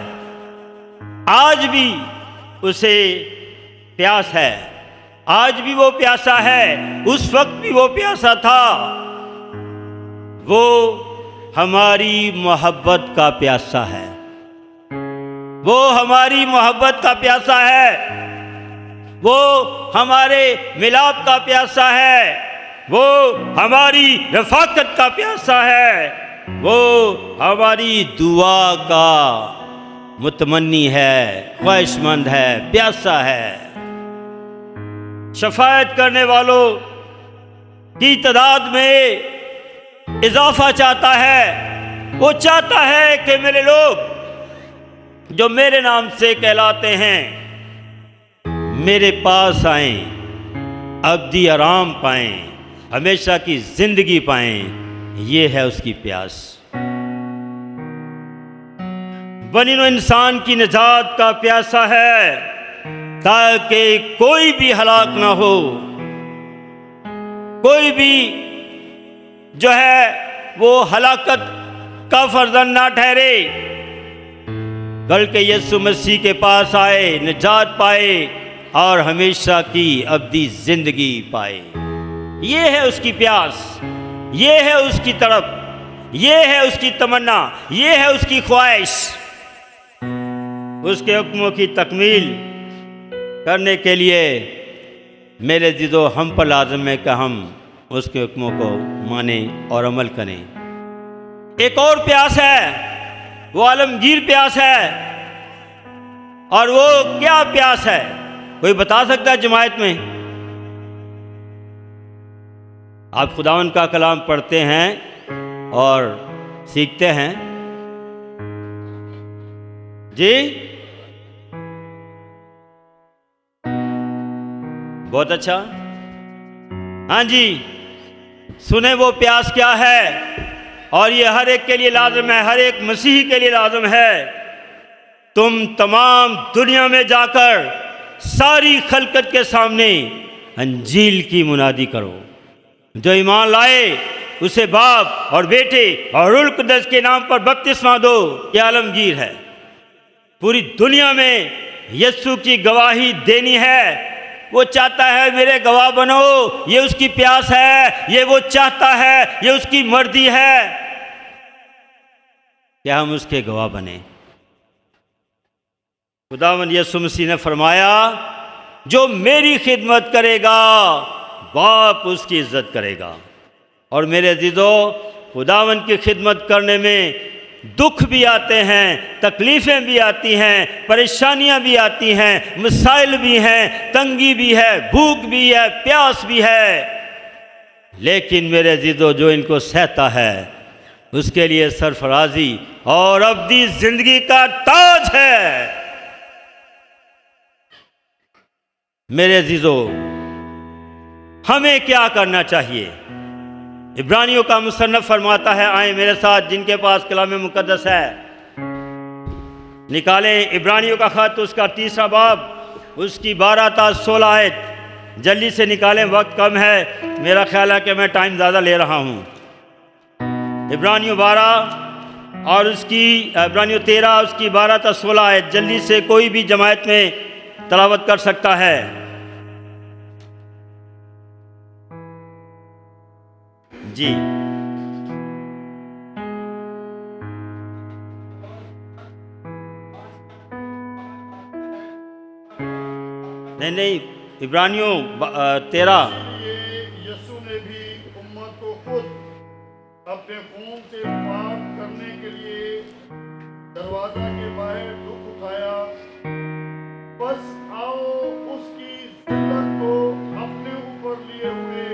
आज भी उसे प्यास है, आज भी वो प्यासा है, उस वक्त भी वो प्यासा था। वो हमारी मोहब्बत का प्यासा है, वो हमारी मोहब्बत का प्यासा है, वो हमारे मिलाप का प्यासा है, वो हमारी रफाकत का प्यासा है, वो हमारी दुआ का मुतमन्नी है, ख्वाहिशमंद है, प्यासा है। शफायत करने वालों की तादाद में इजाफा चाहता है। वो चाहता है कि मेरे लोग जो मेरे नाम से कहलाते हैं मेरे पास आएं, अब्दी आराम पाएं, हमेशा की जिंदगी पाएं। ये है उसकी प्यास। बनी नूं इंसान की निजात का प्यासा है ताकि कोई भी हलाक ना हो, कोई भी जो है वो हलाकत का फर्जंद ना ठहरे, बल्कि यीशु मसीह के पास आए, निजात पाए और हमेशा की अब्दी जिंदगी पाए। ये है उसकी प्यास, ये है उसकी तड़प, ये है उसकी तमन्ना, ये है उसकी ख्वाहिश। उसके हुक्मों की तकमील करने के लिए मेरे जिदो हम पर लाज़िम है कि हम उसके हुक्मों को माने और अमल करें। एक और प्यास है, वो आलमगीर प्यास है। और वो क्या प्यास है? कोई बता सकता है जमायत में? आप खुदावन का कलाम पढ़ते हैं और सीखते हैं जी, बहुत अच्छा। हाँ जी, सुने वो प्यास क्या है। और ये हर एक के लिए लाजम है, हर एक मसीही के लिए लाजम है। तुम तमाम दुनिया में जाकर सारी खलकत के सामने अंजील की मुनादी करो। जो ईमान लाए उसे बाप और बेटे और रूह कुद्दस के नाम पर बपतिस्मा दो। ये आलमगीर है। पूरी दुनिया में यीशु की गवाही देनी है। वो चाहता है मेरे गवाह बनो, ये उसकी प्यास है, ये वो चाहता है, ये उसकी मर्जी है कि हम उसके गवाह बने। खुदावंद यीशु मसीह ने फरमाया, जो मेरी खिदमत करेगा बाप उसकी इज्जत करेगा। और मेरे अज़ीज़ो, खुदावंद की खिदमत करने में दुख भी आते हैं, तकलीफ़ें भी आती हैं, परेशानियां भी आती हैं, मसाइल भी हैं, तंगी भी है, भूख भी है, प्यास भी है। लेकिन मेरे अज़ीज़ो, जो इनको सहता है उसके लिए सरफराजी और अब्दी जिंदगी का ताज है। मेरे अज़ीज़ो, हमें क्या करना चाहिए? इब्रानियों का मुसन्नफ फरमाता है, आए मेरे साथ जिनके पास कलाम मुकद्दस है, निकालें इब्रानियों का खत, उसका 3 बाब, उसकी 12 ता 16 आयत। जल्दी से निकालें, वक्त कम है। मेरा ख्याल है कि मैं टाइम ज़्यादा ले रहा हूँ। इब्रानियों 12 और उसकी इब्रानियों 13 उसकी 12 तक 16 है। जल्दी से कोई भी जमायत में तलावत कर सकता है। जी नहीं, इब्रानियों 13। यीशु ने भी उम्मत को खुद अपने खून से पाक करने के लिए दरवाजा के बाहर दुख उठाया। बस आओ उसकी जिल्लत को अपने ऊपर लिए हुए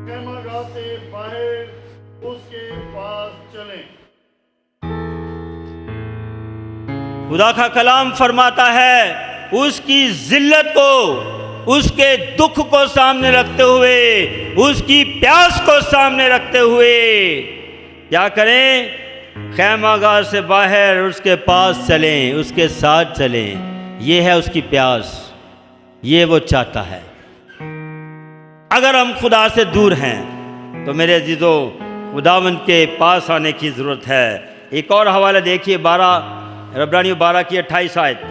खैमागाह से बाहर उसके पास चलें। खुदा का कलाम फरमाता है उसकी जिल्लत को, उसके दुख को सामने रखते हुए, उसकी प्यास को सामने रखते हुए क्या करें? खैमागाह से बाहर उसके पास चलें, उसके साथ चलें। ये है उसकी प्यास, ये वो चाहता है। अगर हम खुदा से दूर हैं तो मेरे अजीजों खुदावंद के पास आने की ज़रूरत है। एक और हवाला देखिए, 12 इब्रानियों 12 की 28 आयत।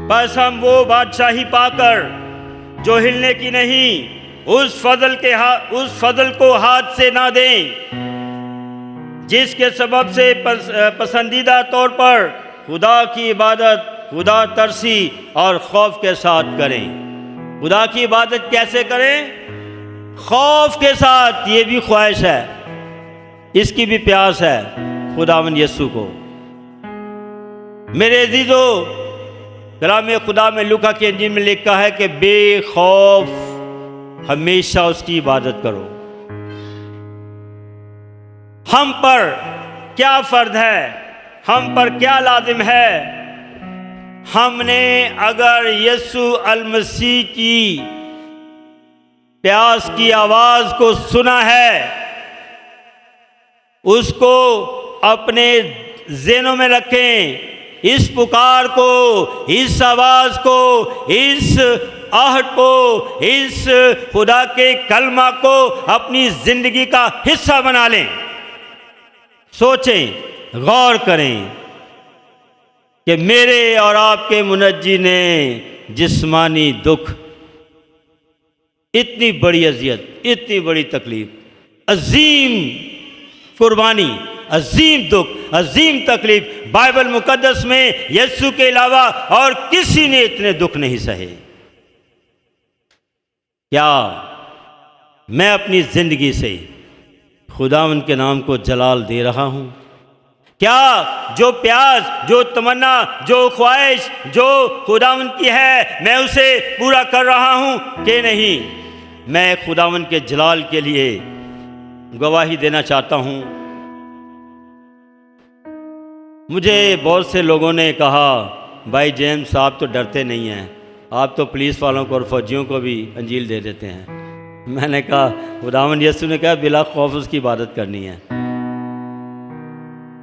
बस हम वो बादशाही पाकर जो हिलने की नहीं, उस फजल को हाथ से ना दें जिसके सबब से पसंदीदा तौर पर खुदा की इबादत खुदा तरसी और खौफ के साथ करें। खुदा की इबादत कैसे करें? खौफ के साथ। ये भी ख्वाहिश है, इसकी भी प्यास है खुदावंद यीशु को। मेरे अजीजों, कलाम खुदा में लूका की इंजील में लिखा है कि बेखौफ हमेशा उसकी इबादत करो। हम पर क्या फर्ज है, हम पर क्या लाजिम है? हमने अगर यीशु अल मसीह की प्यास की आवाज को सुना है, उसको अपने ज़हनों में रखें। इस पुकार को, इस आवाज को, इस आहट को, इस खुदा के कलमा को अपनी जिंदगी का हिस्सा बना लें। सोचें, गौर करें कि मेरे और आपके मुनज्जी ने जिस्मानी दुख, इतनी बड़ी अजियत, इतनी बड़ी तकलीफ, अजीम कुर्बानी, अजीम दुख, अजीम तकलीफ बाइबल मुकद्दस में यीशु के अलावा और किसी ने इतने दुख नहीं सहे। क्या मैं अपनी जिंदगी से खुदावंद के नाम को जलाल दे रहा हूं? क्या जो प्यास, जो तमन्ना, जो ख्वाहिश जो खुदावंद की है, मैं उसे पूरा कर रहा हूं कि नहीं? मैं खुदावंद के जलाल के लिए गवाही देना चाहता हूं। मुझे बहुत से लोगों ने कहा, भाई जेम्स आप तो डरते नहीं हैं, आप तो पुलिस वालों को और फौजियों को भी अंजील दे देते हैं। मैंने कहा खुदावंद यीशु ने कहा बिला खौफ उसकी इबादत करनी है,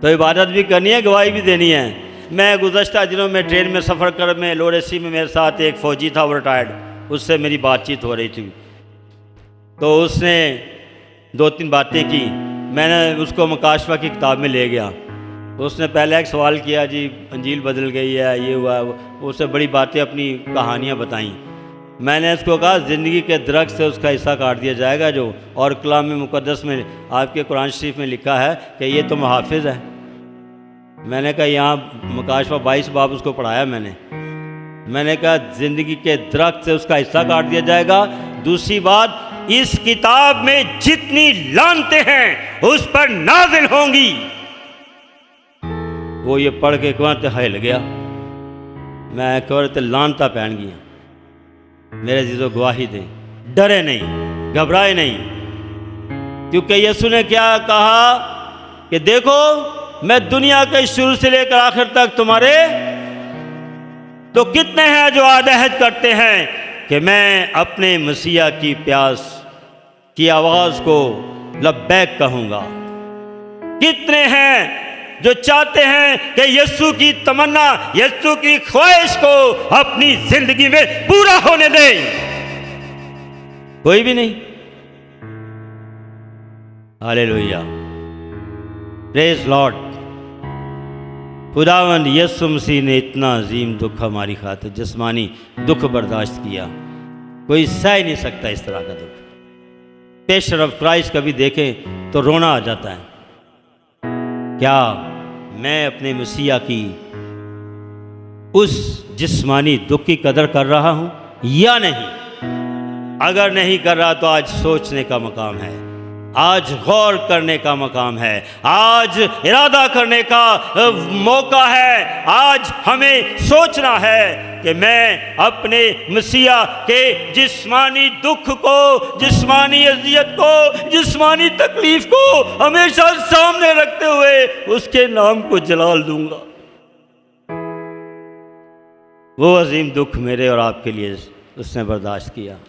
तो इबादत भी करनी है, गवाही भी देनी है। मैं गुज़श्ता दिनों में ट्रेन में सफ़र कर में लोरेसी में मेरे साथ एक फ़ौजी था, वो रिटायर्ड, उससे मेरी बातचीत हो रही थी। तो उसने 2-3 बातें की, मैंने उसको मुकाशफा की किताब में ले गया। उसने पहले एक सवाल किया, जी अंजील बदल गई है, ये हुआ। उससे बड़ी बातें, अपनी कहानियाँ बताईं। मैंने उसको कहा ज़िंदगी के दरख्त से उसका हिस्सा काट दिया जाएगा जो, और कलाम मुक़द्दस में आपके कुरान शरीफ में लिखा है कि ये तो मुहाफ़िज़ है। मैंने कहा यहाँ मुकाशफा 22 बाब उसको पढ़ाया मैंने कहा ज़िंदगी के दरख्त से उसका हिस्सा काट दिया जाएगा। दूसरी बात, इस किताब में जितनी लानतें हैं उस पर नाज़िल होंगी। वो ये पढ़ के कहते हिल गया। मैं कहते लानता पहन गया। मेरे जीजो गवाही दें, डरे नहीं, घबराए नहीं, क्योंकि यीशु ने क्या कहा कि देखो मैं दुनिया के शुरू से लेकर आखिर तक तुम्हारे, तो कितने हैं जो आदहद करते हैं कि मैं अपने मसीहा की प्यास की आवाज़ को लब्बैक कहूँगा। कितने हैं जो चाहते हैं कि यीशु की तमन्ना, यीशु की ख्वाहिश को अपनी जिंदगी में पूरा होने दें। कोई भी नहीं। Hallelujah, praise Lord. खुदावंद यीशु मसीह ने इतना अजीम दुख हमारी खातिर जिस्मानी दुख बर्दाश्त किया, कोई सह ही नहीं सकता इस तरह का दुख। पेशर ऑफ क्राइस्ट कभी देखें तो रोना आ जाता है। क्या मैं अपने मसीहा की उस जिस्मानी दुख की कदर कर रहा हूं या नहीं? अगर नहीं कर रहा तो आज सोचने का मकाम है, आज गौर करने का मकाम है, आज इरादा करने का मौका है। आज हमें सोचना है कि मैं अपने मसीहा के जिस्मानी दुख को, जिस्मानी अजियत को, जिस्मानी तकलीफ को हमेशा सामने रखते हुए उसके नाम को जलाल दूंगा। वो अजीम दुख मेरे और आपके लिए उसने बर्दाश्त किया।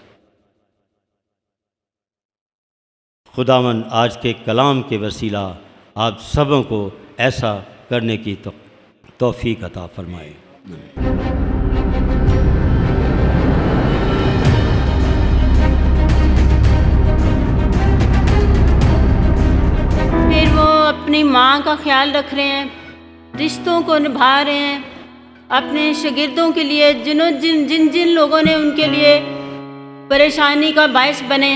खुदावन आज के कलाम के वसीला आप सबों को ऐसा करने की तौफीक अता फरमाए। फिर वो अपनी माँ का ख्याल रख रहे हैं, रिश्तों को निभा रहे हैं, अपने शागिर्दों के लिए जिन जिन लोगों ने उनके लिए परेशानी का बायस बने।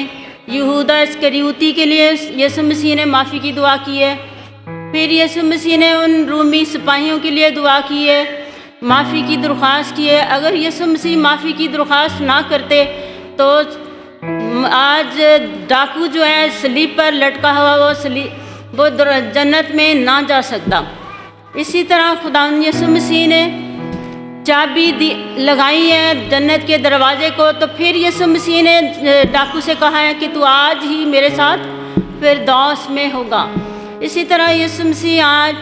यहूदा इस्करियोती के लिए यीशु मसीह ने माफ़ी की दुआ की है। फिर यीशु मसीह ने उन रूमी सिपाहियों के लिए दुआ की है, माफ़ी की दरख्वास्त की है। अगर यीशु मसीह माफ़ी की दरख्वास्त ना करते तो आज डाकू जो है सलीब पर लटका हुआ वो जन्नत में ना जा सकता। इसी तरह खुदावंद यीशु मसीह ने चाबी लगाई है जन्नत के दरवाजे को। तो फिर यीशु मसीह ने डाकू से कहा है कि तू आज ही मेरे साथ फिरदौस में होगा। इसी तरह यीशु मसीह आज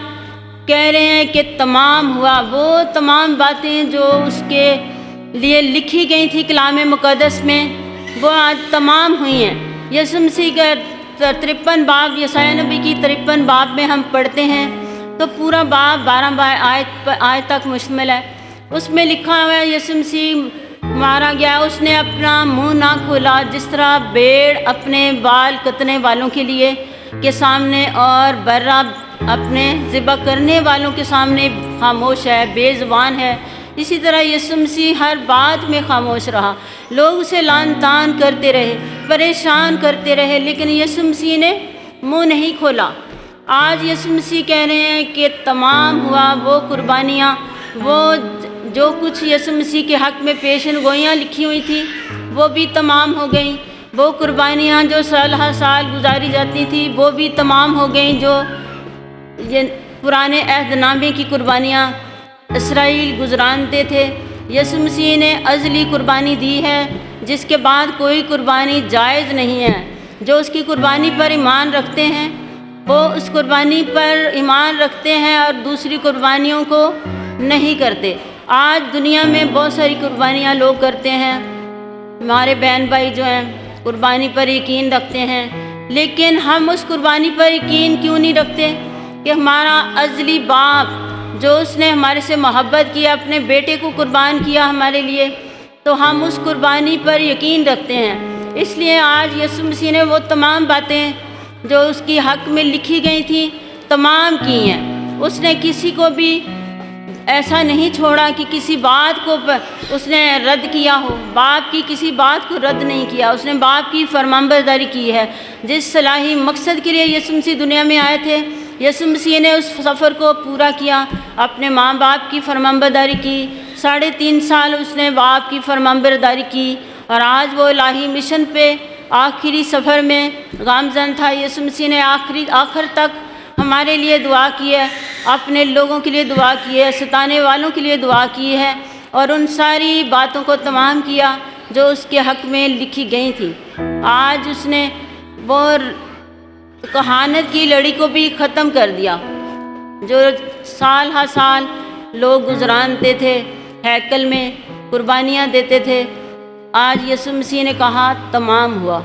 कह रहे हैं कि तमाम हुआ, वो तमाम बातें जो उसके लिए लिखी गई थी कलाम मुक़द्दस में, वो आज तमाम हुई हैं। यीशु मसीह का 53 बाब, यशायाह नबी की 53 बाब में हम पढ़ते हैं तो पूरा बाब 12 आयत तक मुश्तमिल है। उसमें लिखा हुआ है यीशु मसीह मारा गया, उसने अपना मुंह ना खोला, जिस तरह भेड़ अपने बाल कतने वालों के लिए के सामने और बर्रा अपने ज़िबा करने वालों के सामने खामोश है, बेज़ुबान है। इसी तरह यीशु मसीह हर बात में खामोश रहा। लोग उसे लान तान करते रहे, परेशान करते रहे, लेकिन यीशु मसीह ने मुंह नहीं खोला। आज यीशु मसीह कह रहे हैं कि तमाम हुआ, वो कुर्बानियाँ, वो जो कुछ यीशु मसीह के हक़ में पेशन गोइयाँ लिखी हुई थी वो भी तमाम हो गई। वो कुर्बानियाँ जो साल हर साल गुजारी जाती थी वो भी तमाम हो गई। जो ये पुराने अहदनामे की कुर्बानियाँ इसराइल गुजरानते थे, यीशु मसीह ने अज़ली कुर्बानी दी है, जिसके बाद कोई कुर्बानी जायज़ नहीं है। जो उसकी कुर्बानी पर ईमान रखते हैं वो उस कुर्बानी पर ईमान रखते हैं और दूसरी कुर्बानियों को नहीं करते। आज दुनिया में बहुत सारी कुर्बानियाँ लोग करते हैं। हमारे बहन भाई जो हैं कुर्बानी पर यकीन रखते हैं, लेकिन हम उस कुर्बानी पर यकीन क्यों नहीं रखते कि हमारा अज़ली बाप जो उसने हमारे से मोहब्बत किया, अपने बेटे को कुर्बान किया हमारे लिए, तो हम उस कुर्बानी पर यकीन रखते हैं। इसलिए आज यीशु मसीह ने वो तमाम बातें जो उसकी हक़ में लिखी गई थी तमाम की हैं। उसने किसी को भी ऐसा नहीं छोड़ा कि किसी बात को उसने रद्द किया हो। बाप की किसी बात को रद्द नहीं किया, उसने बाप की फरमानबरदारी की है। जिस सलाही मकसद के लिए यीशु मसीह दुनिया में आए थे, यीशु मसीह ने उस सफ़र को पूरा किया, अपने माँ बाप की फरमानबरदारी की। 3.5 साल उसने बाप की फरमानबरदारी की और आज वो इलाही मिशन पे आखिरी सफ़र में गामज़न था। यीशु मसीह ने आखिर तक हमारे लिए दुआ की है, अपने लोगों के लिए दुआ की है, सताने वालों के लिए दुआ की है और उन सारी बातों को तमाम किया जो उसके हक़ में लिखी गई थी। आज उसने वो कहानत की लड़ी को भी ख़त्म कर दिया जो साल हर साल लोग गुजरानते थे, हैकल में कुर्बानियाँ देते थे। आज यीशु मसीह ने कहा तमाम हुआ।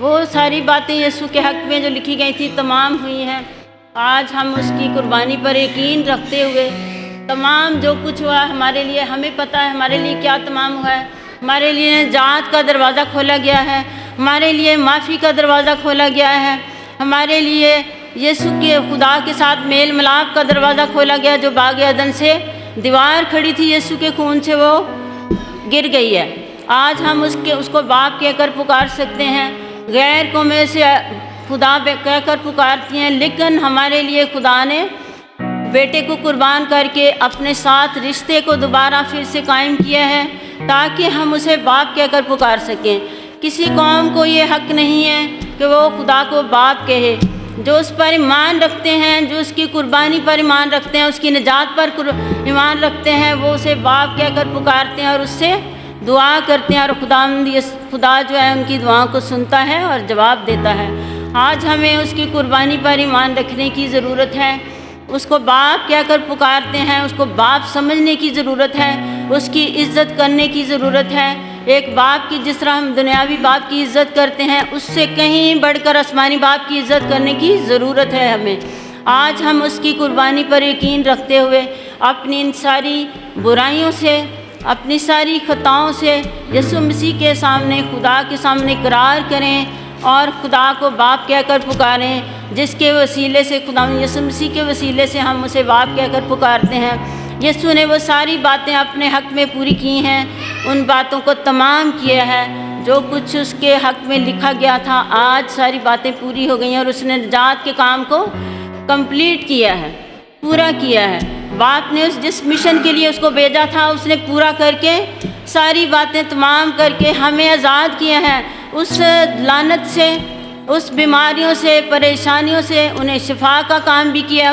वो सारी बातें यीशु के हक़ में जो लिखी गई थी तमाम हुई हैं। आज हम उसकी कुर्बानी पर यकीन रखते हुए तमाम जो कुछ हुआ हमारे लिए, हमें पता है हमारे लिए क्या तमाम हुआ है। हमारे लिए निजात का दरवाज़ा खोला गया है, हमारे लिए माफ़ी का दरवाज़ा खोला गया है, हमारे लिए यीशु के खुदा के साथ मेल मिलाप का दरवाज़ा खोला गया। जो बाग अदन से दीवार खड़ी थी यीशु के खून से वो गिर गई है। आज हम उसको बाप कहकर पुकार सकते हैं। गैर कौमें से खुदा कहकर पुकारती हैं, लेकिन हमारे लिए खुदा ने बेटे को कुर्बान करके अपने साथ रिश्ते को दोबारा फिर से कायम किया है, ताकि हम उसे बाप कहकर पुकार सकें। किसी कौम को ये हक नहीं है कि वो खुदा को बाप कहे। जो उस पर ईमान रखते हैं, जो उसकी कुर्बानी पर ईमान रखते हैं, उसकी निजात पर ईमान रखते हैं, वो उसे बाप कहकर पुकारते हैं और उससे दुआ करते हैं, और खुदा जो है उनकी दुआओं को सुनता है और जवाब देता है। आज हमें उसकी कुर्बानी पर ईमान रखने की ज़रूरत है। उसको बाप कहकर पुकारते हैं, उसको बाप समझने की ज़रूरत है, उसकी इज़्ज़त करने की ज़रूरत है। एक बाप की जिस तरह हम दुनियावी बाप की इज़्ज़त करते हैं, उससे कहीं बढ़कर आसमानी बाप की इज़्ज़त करने की ज़रूरत है हमें। आज हम उसकी कुर्बानी पर यकीन रखते हुए अपनी इन सारी बुराइयों से, अपनी सारी खताओं से यीशु मसीह के सामने, खुदा के सामने इकरार करें और खुदा को बाप कहकर पुकारें, जिसके वसीले से, खुदा यीशु मसीह के वसीले से हम उसे बाप कहकर पुकारते हैं। यीशु ने वो सारी बातें अपने हक़ में पूरी की हैं, उन बातों को तमाम किया है। जो कुछ उसके हक़ में लिखा गया था, आज सारी बातें पूरी हो गई हैं और उसने निजात के काम को कंप्लीट किया है, पूरा किया है। बाप ने जिस मिशन के लिए उसको भेजा था, उसने पूरा करके सारी बातें तमाम करके हमें आज़ाद किया है उस लानत से, उस बीमारियों से, परेशानियों से। उन्हें शिफा का काम भी किया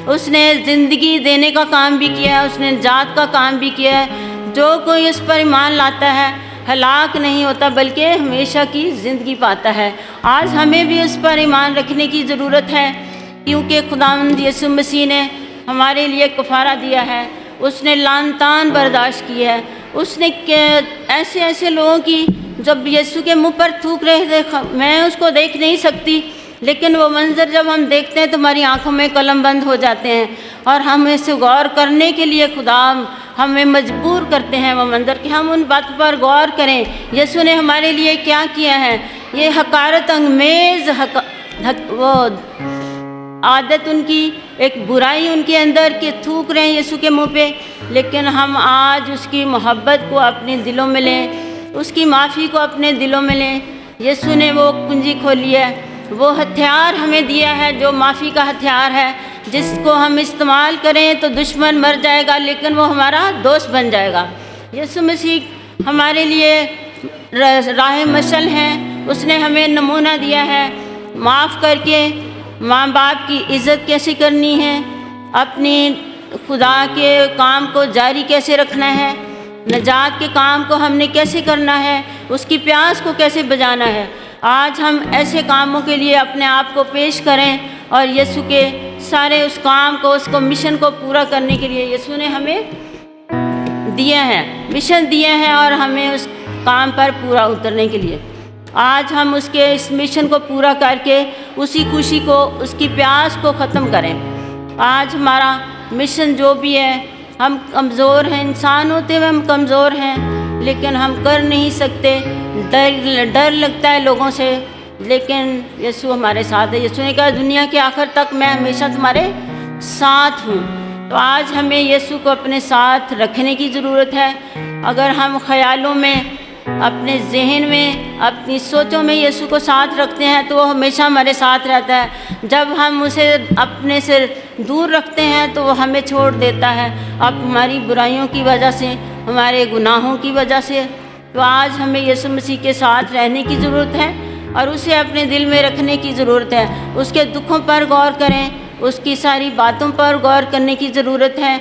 उसने ज़िंदगी देने का काम भी किया है, उसने निजात का काम भी किया है। जो कोई उस पर ईमान लाता है हलाक नहीं होता, बल्कि हमेशा की ज़िंदगी पाता है। आज हमें भी उस पर ईमान रखने की ज़रूरत है, क्योंकि खुदावंद यीशु मसीह ने हमारे लिए कफ़ारा दिया है। उसने लानतान बर्दाश्त की है। उसने ऐसे ऐसे लोगों की, जब यीशु के मुंह पर थूक रहे थे, मैं उसको देख नहीं सकती, लेकिन वो मंज़र जब हम देखते हैं तो हमारी आँखों में कलम बंद हो जाते हैं और हम इसे गौर करने के लिए खुदा हमें मजबूर करते हैं वो मंज़र कि हम उन बातों पर गौर करें। यीशु ने हमारे लिए क्या किया है। ये हकारत अंगेज़ वो आदत उनकी, एक बुराई उनके अंदर के थूक रहे हैं यीशु के मुंह पे, लेकिन हम आज उसकी मोहब्बत को अपने दिलों में लें, उसकी माफ़ी को अपने दिलों में लें। यीशु ने वो कुंजी खोली है, वो हथियार हमें दिया है जो माफ़ी का हथियार है, जिसको हम इस्तेमाल करें तो दुश्मन मर जाएगा, लेकिन वो हमारा दोस्त बन जाएगा। यीशु मसीह हमारे लिए राह मशल है। उसने हमें नमूना दिया है माफ़ करके माँ बाप की इज़्ज़त कैसे करनी है, अपनी खुदा के काम को जारी कैसे रखना है, निजात के काम को हमने कैसे करना है, उसकी प्यास को कैसे बजाना है। आज हम ऐसे कामों के लिए अपने आप को पेश करें और यीशु के सारे उस काम को, उसको मिशन को पूरा करने के लिए यीशु ने हमें दिया है, मिशन दिया है, और हमें उस काम पर पूरा उतरने के लिए आज हम उसके इस मिशन को पूरा करके उसी खुशी को, उसकी प्यास को ख़त्म करें। आज हमारा मिशन जो भी है, हम कमज़ोर हैं, इंसान होते हुए हम कमज़ोर हैं, लेकिन हम कर नहीं सकते, डर लगता है लोगों से, लेकिन यीशु हमारे साथ है। यीशु ने कहा दुनिया के आखिर तक मैं हमेशा तुम्हारे साथ हूँ। तो आज हमें यीशु को अपने साथ रखने की ज़रूरत है। अगर हम ख्यालों में, अपने जहन में, अपनी सोचों में यीशु को साथ रखते हैं तो वो हमेशा हमारे साथ रहता है। जब हम उसे अपने से दूर रखते हैं तो वो हमें छोड़ देता है, अब हमारी बुराइयों की वजह से, हमारे गुनाहों की वजह से। तो आज हमें यीशु मसीह के साथ रहने की ज़रूरत है और उसे अपने दिल में रखने की ज़रूरत है। उसके दुखों पर गौर करें, उसकी सारी बातों पर गौर करने की ज़रूरत है।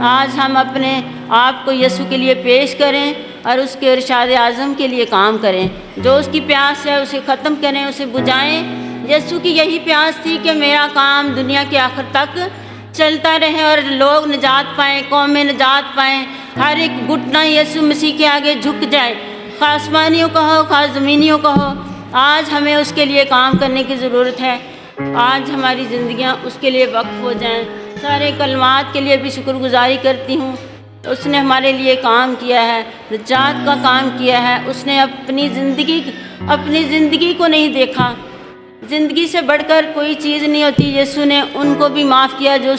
आज हम अपने आप को यीशु के लिए पेश करें और उसके इरशाद आज़म के लिए काम करें। जो उसकी प्यास है उसे ख़त्म करें, उसे बुझाएं। यीशु की यही प्यास थी कि मेरा काम दुनिया के आखिर तक चलता रहे और लोग निजात पाएँ, कौमें निजात पाएँ, हर एक घुटना यीशु मसीह के आगे झुक जाए, खा आसमानियों का हो, खा ज़मीनियों का हो। आज हमें उसके लिए काम करने की ज़रूरत है। आज हमारी ज़िंदगियाँ उसके लिए वक्फ हो जाएं। सारे कलमात के लिए भी शुक्रगुजारी करती हूँ उसने हमारे लिए काम किया है, निजात का काम किया है। उसने अपनी ज़िंदगी को नहीं देखा। ज़िंदगी से बढ़कर कोई चीज़ नहीं होती। यीशु ने उनको भी माफ़ किया जो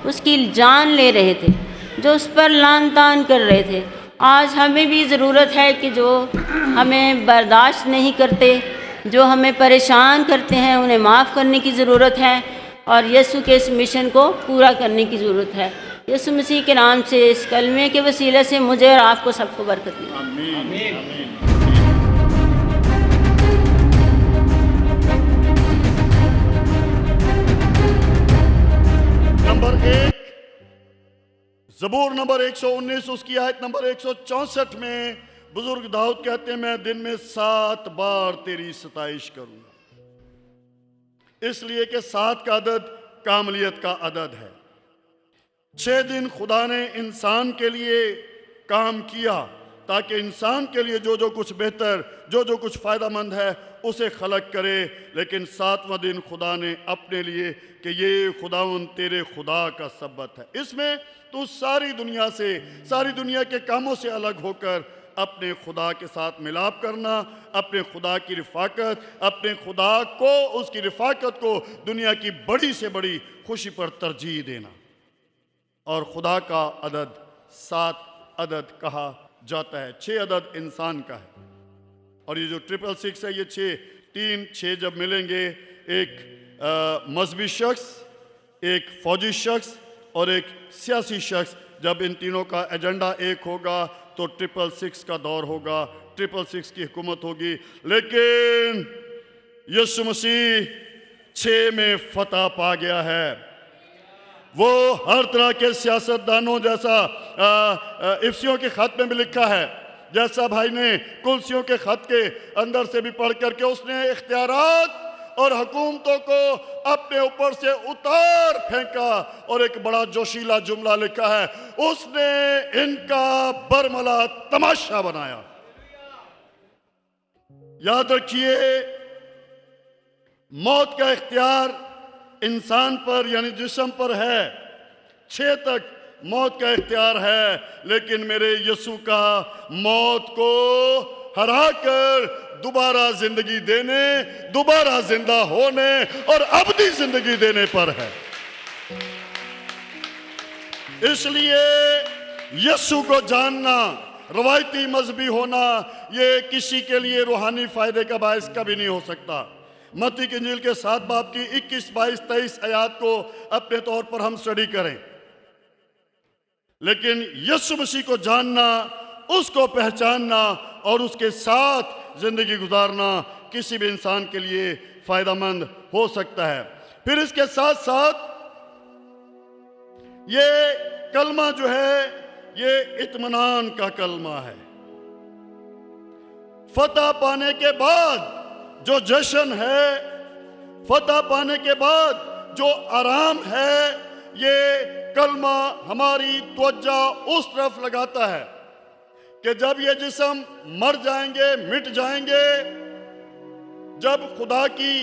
उसकी जान ले रहे थे, जो उस पर लान तान कर रहे थे। आज हमें भी ज़रूरत है कि जो हमें बर्दाश्त नहीं करते, जो हमें परेशान करते हैं, उन्हें माफ़ करने की ज़रूरत है और यीशु के इस मिशन को पूरा करने की ज़रूरत है। यीशु मसीह के नाम से, इस कलमे के वसीले से मुझे और आपको सबको बरकत मिले। आमीन। नंबर 1, ज़बूर नंबर 119 उसकी आयत नंबर 164 में बुजुर्ग दाऊद कहते हैं, मैं दिन में 7 बार तेरी सताइश करूंगा। इसलिए कि 7 का अदद कामलियत का अदद है। 6 दिन खुदा ने इंसान के लिए काम किया ताकि इंसान के लिए जो जो कुछ बेहतर, जो जो कुछ फ़ायदेमंद है उसे खलक करे। लेकिन 7वां दिन खुदा ने अपने लिए कि ये खुदावंद तेरे खुदा का सब्बत है, इसमें तू सारी दुनिया से, सारी दुनिया के कामों से अलग होकर अपने खुदा के साथ मिलाप करना, अपने खुदा की रिफाकत, अपने खुदा को, उसकी रिफाकत को दुनिया की बड़ी से बड़ी खुशी पर तरजीह देना। और खुदा का अदद 7 अदद कहा जाता है। 6 अदद इंसान का है और ये जो 666 है, ये 3 जब मिलेंगे, एक मजहबी शख्स, एक फौजी शख्स और एक सियासी शख्स, जब इन तीनों का एजेंडा एक होगा तो 666 का दौर होगा, 666 की हुकूमत होगी। लेकिन यीशु मसीह 6 में फतह पा गया है। वो हर तरह के सियासतदानों जैसा, इफ्सियों के खत में भी लिखा है, जैसा भाई ने कुलसियों के खत के अंदर से भी पढ़ करके उसने इख्तियारात और हुकूमतों को अपने ऊपर से उतार फेंका और एक बड़ा जोशीला जुमला लिखा है, उसने इनका बरमला तमाशा बनाया। याद रखिए, मौत का इख्तियार इंसान पर यानी जिस्म पर है। 6 तक मौत का इख्तियार है, लेकिन मेरे यीशु का मौत को हराकर दोबारा जिंदगी देने, दोबारा जिंदा होने और अबदी जिंदगी देने पर है। इसलिए यीशु को जानना, रवायती मजहबी होना, ये किसी के लिए रूहानी फायदे का बायस कभी नहीं हो सकता। मत्ती की इंजील के 7 बाब की 21, 22, 23 आयात को अपने तौर पर हम स्टडी करें, लेकिन यीशु मसीह को जानना, उसको पहचानना और उसके साथ जिंदगी गुजारना किसी भी इंसान के लिए फायदेमंद हो सकता है। फिर इसके साथ साथ ये कलमा जो है, ये इत्मीनान का कलमा है। फतह पाने के बाद जो जश्न है, फतह पाने के बाद जो आराम है, ये कलमा हमारी तवज्जो उस तरफ लगाता है कि जब ये जिस्म मर जाएंगे, मिट जाएंगे, जब खुदा की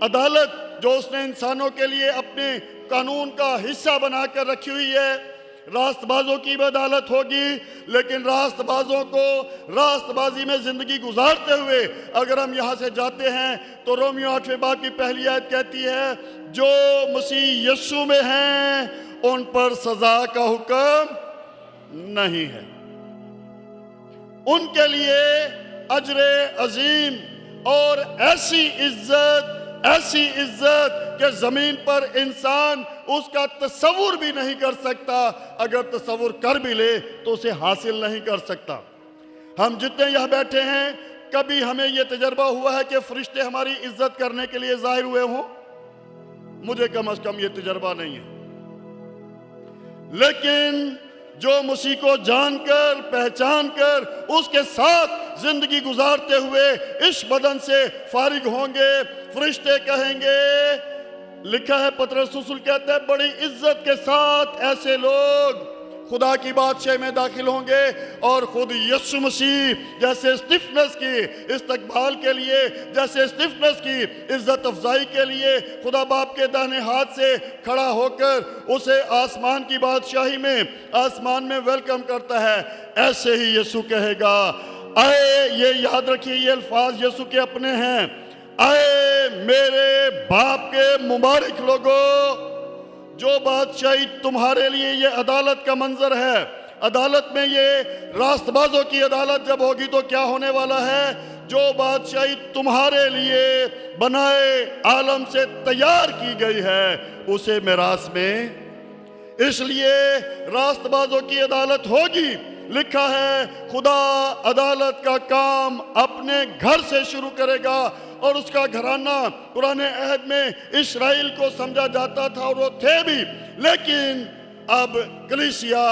अदालत जो उसने इंसानों के लिए अपने कानून का हिस्सा बनाकर रखी हुई है, रास्तबाजों की भी अदालत होगी, लेकिन रास्तबाजों को रास्तबाजी में ज़िंदगी गुजारते हुए अगर हम यहाँ से जाते हैं तो रोमियो 8वें बाब की पहली आयत कहती है, जो मसीह यीशु में हैं उन पर सजा का हुक्म नहीं है। उनके लिए अजरे अजीम और ऐसी इज्जत कि ज़मीन पर इंसान उसका तसव्वुर भी नहीं कर सकता, अगर तसव्वुर कर भी ले तो उसे हासिल नहीं कर सकता। हम जितने यहाँ बैठे हैं, कभी हमें यह तजर्बा हुआ है कि फरिश्ते हमारी इज्जत करने के लिए जाहिर हुए हों? मुझे कम से कम ये तजर्बा नहीं है। लेकिन जो मसीह को जानकर, पहचान कर, उसके साथ जिंदगी गुजारते हुए इस बदन से फारिग होंगे, फरिश्ते कहेंगे, लिखा है पतरस रसूल कहते हैं, बड़ी इज्जत के साथ ऐसे लोग खुदा की बादशाही में दाखिल होंगे और खुद यीशु मसीह जैसे स्टिफनेस की इस्तकबाल के लिए, जैसे स्टिफनेस की इज्जत अफजाई के लिए खुदा बाप के दाहिने हाथ से खड़ा होकर उसे आसमान की बादशाही में, आसमान में वेलकम करता है, ऐसे ही यीशु कहेगा, आए, ये याद रखिए ये अल्फाज यीशु के अपने हैं, आए मेरे बाप के मुबारक लोगों, जो बादशाही तुम्हारे लिए ये अदालत का मंजर है। अदालत में ये रास्तबाजों की अदालत जब होगी तो क्या होने वाला है? जो बादशाही तुम्हारे लिए बनाए आलम से तैयार की गई है उसे मिरास में, इसलिए रास्तबाजों की अदालत होगी। लिखा है खुदा अदालत का काम अपने घर से शुरू करेगा और उसका घराना पुराने अहद में इस्राएल को समझा जाता था और वो थे भी, लेकिन अब कलीसिया,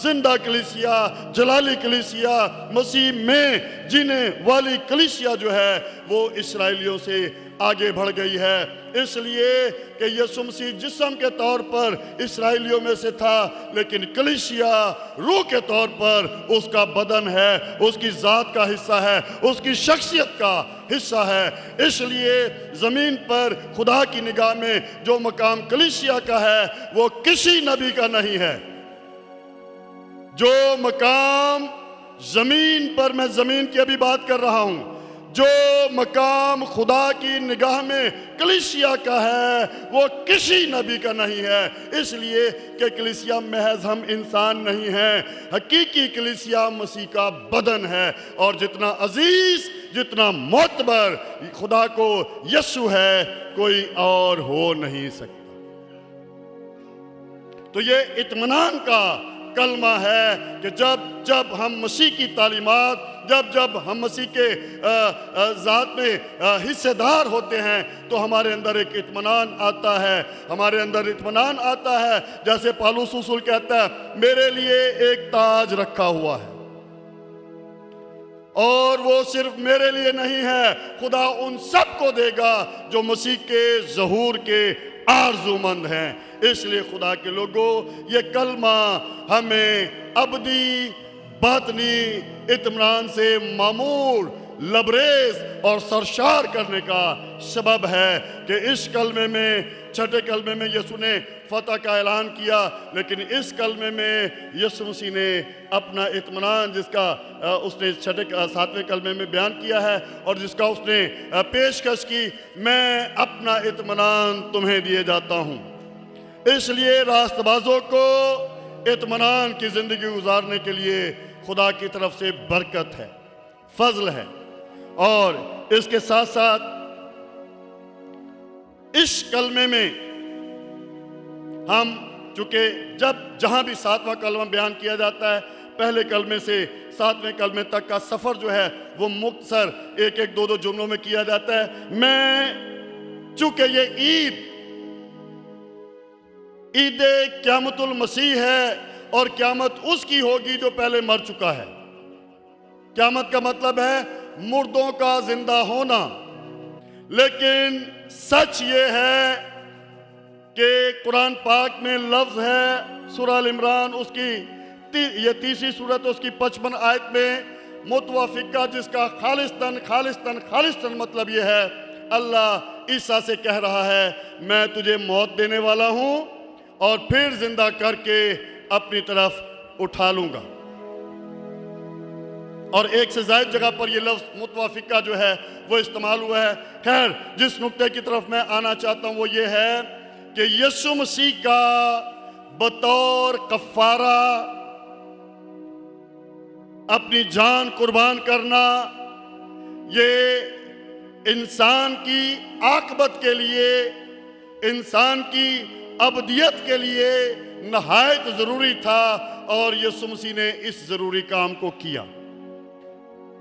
जिंदा कलीसिया, जलाली कलीसिया, मसीह में जीने वाली कलीसिया जो है वो इस्राएलियों से आगे बढ़ गई है। इसलिए कि यीशु मसीह जिस्म के तौर पर इस्राएलियों में से था, लेकिन कलीसिया रूह के तौर पर उसका बदन है, उसकी ज़ात का हिस्सा है, उसकी शख्सियत का हिस्सा है। इसलिए ज़मीन पर खुदा की निगाह में जो मकाम कलीसिया का है वो किसी नबी का नहीं है। जो मकाम ज़मीन पर, मैं ज़मीन की अभी बात कर रहा हूँ, जो मकाम खुदा की निगाह में कलीसिया का है वो किसी नबी का नहीं है। इसलिए कि कलीसिया महज हम इंसान नहीं हैं, हकीकी कलीसिया मसीह का बदन है, और जितना अजीज, जितना मोतबर खुदा को यीशु है कोई और हो नहीं सकता। तो ये इत्मीनान का कलमा है कि जब हम मसीह की तालीमात, जब हम मसीह के ज़ात में हिस्सेदार होते हैं तो हमारे अंदर एक इत्मीनान आता है, हमारे अंदर इत्मीनान आता है। जैसे पौलुस रसूल कहता है, मेरे लिए एक ताज रखा हुआ है, और वो सिर्फ मेरे लिए नहीं है, खुदा उन सब को देगा जो मसीह के ज़हूर के आरज़ूमंद हैं। इसलिए खुदा के लोगों, ये कलमा हमें अबदी बातनी इत्मीनान से मामूर, लबरेज और सरशार करने का सबब है कि इस कलमे में, छठे कलमे में यीशु ने फतह का ऐलान किया, लेकिन इस कलमे में यीशु मसीह ने अपना इत्मीनान, जिसका उसने सातवें कलमे में बयान किया है और जिसका उसने पेशकश की, मैं अपना इत्मीनान तुम्हें दिए जाता हूँ। इसलिए रास्तबाजों को इत्मीनान की ज़िंदगी गुजारने के लिए खुदा की तरफ से बरकत है, फजल है। और इसके साथ साथ इस कलमे में हम, चूंकि जहां भी सातवां कलमा बयान किया जाता है, पहले कलमे से सातवें कलमे तक का सफ़र जो है वो मुख्तसर एक एक दो जुमलों में किया जाता है। मैं, चूंकि ये ईद क़यामतुल मसीह है और क़यामत उसकी होगी जो पहले मर चुका है। क़यामत का मतलब है मुर्दों का जिंदा होना, लेकिन सच ये है कि कुरान पाक में लफ्ज़ है सूरह अल इमरान, उसकी ये तीसरी सूरत, उसकी 55 आयत में मुतवफ़िका, जिसका खालिस्तन मतलब ये है, अल्लाह ईसा से कह रहा है, मैं तुझे मौत देने वाला हूँ और फिर जिंदा करके अपनी तरफ उठा लूँगा। और एक से ज़ायद जगह पर यह लफ्ज़ मुतवफ़िका जो है वो इस्तेमाल हुआ है। खैर, जिस नुक्ते की तरफ मैं आना चाहता हूँ वो ये है कि यीशु मसीह का बतौर कफ़ारा अपनी जान कुर्बान करना, ये इंसान की आक़िबत के लिए, इंसान की अबदियत के लिए नहायत ज़रूरी था, और यीशु मसीह ने इस ज़रूरी काम को किया।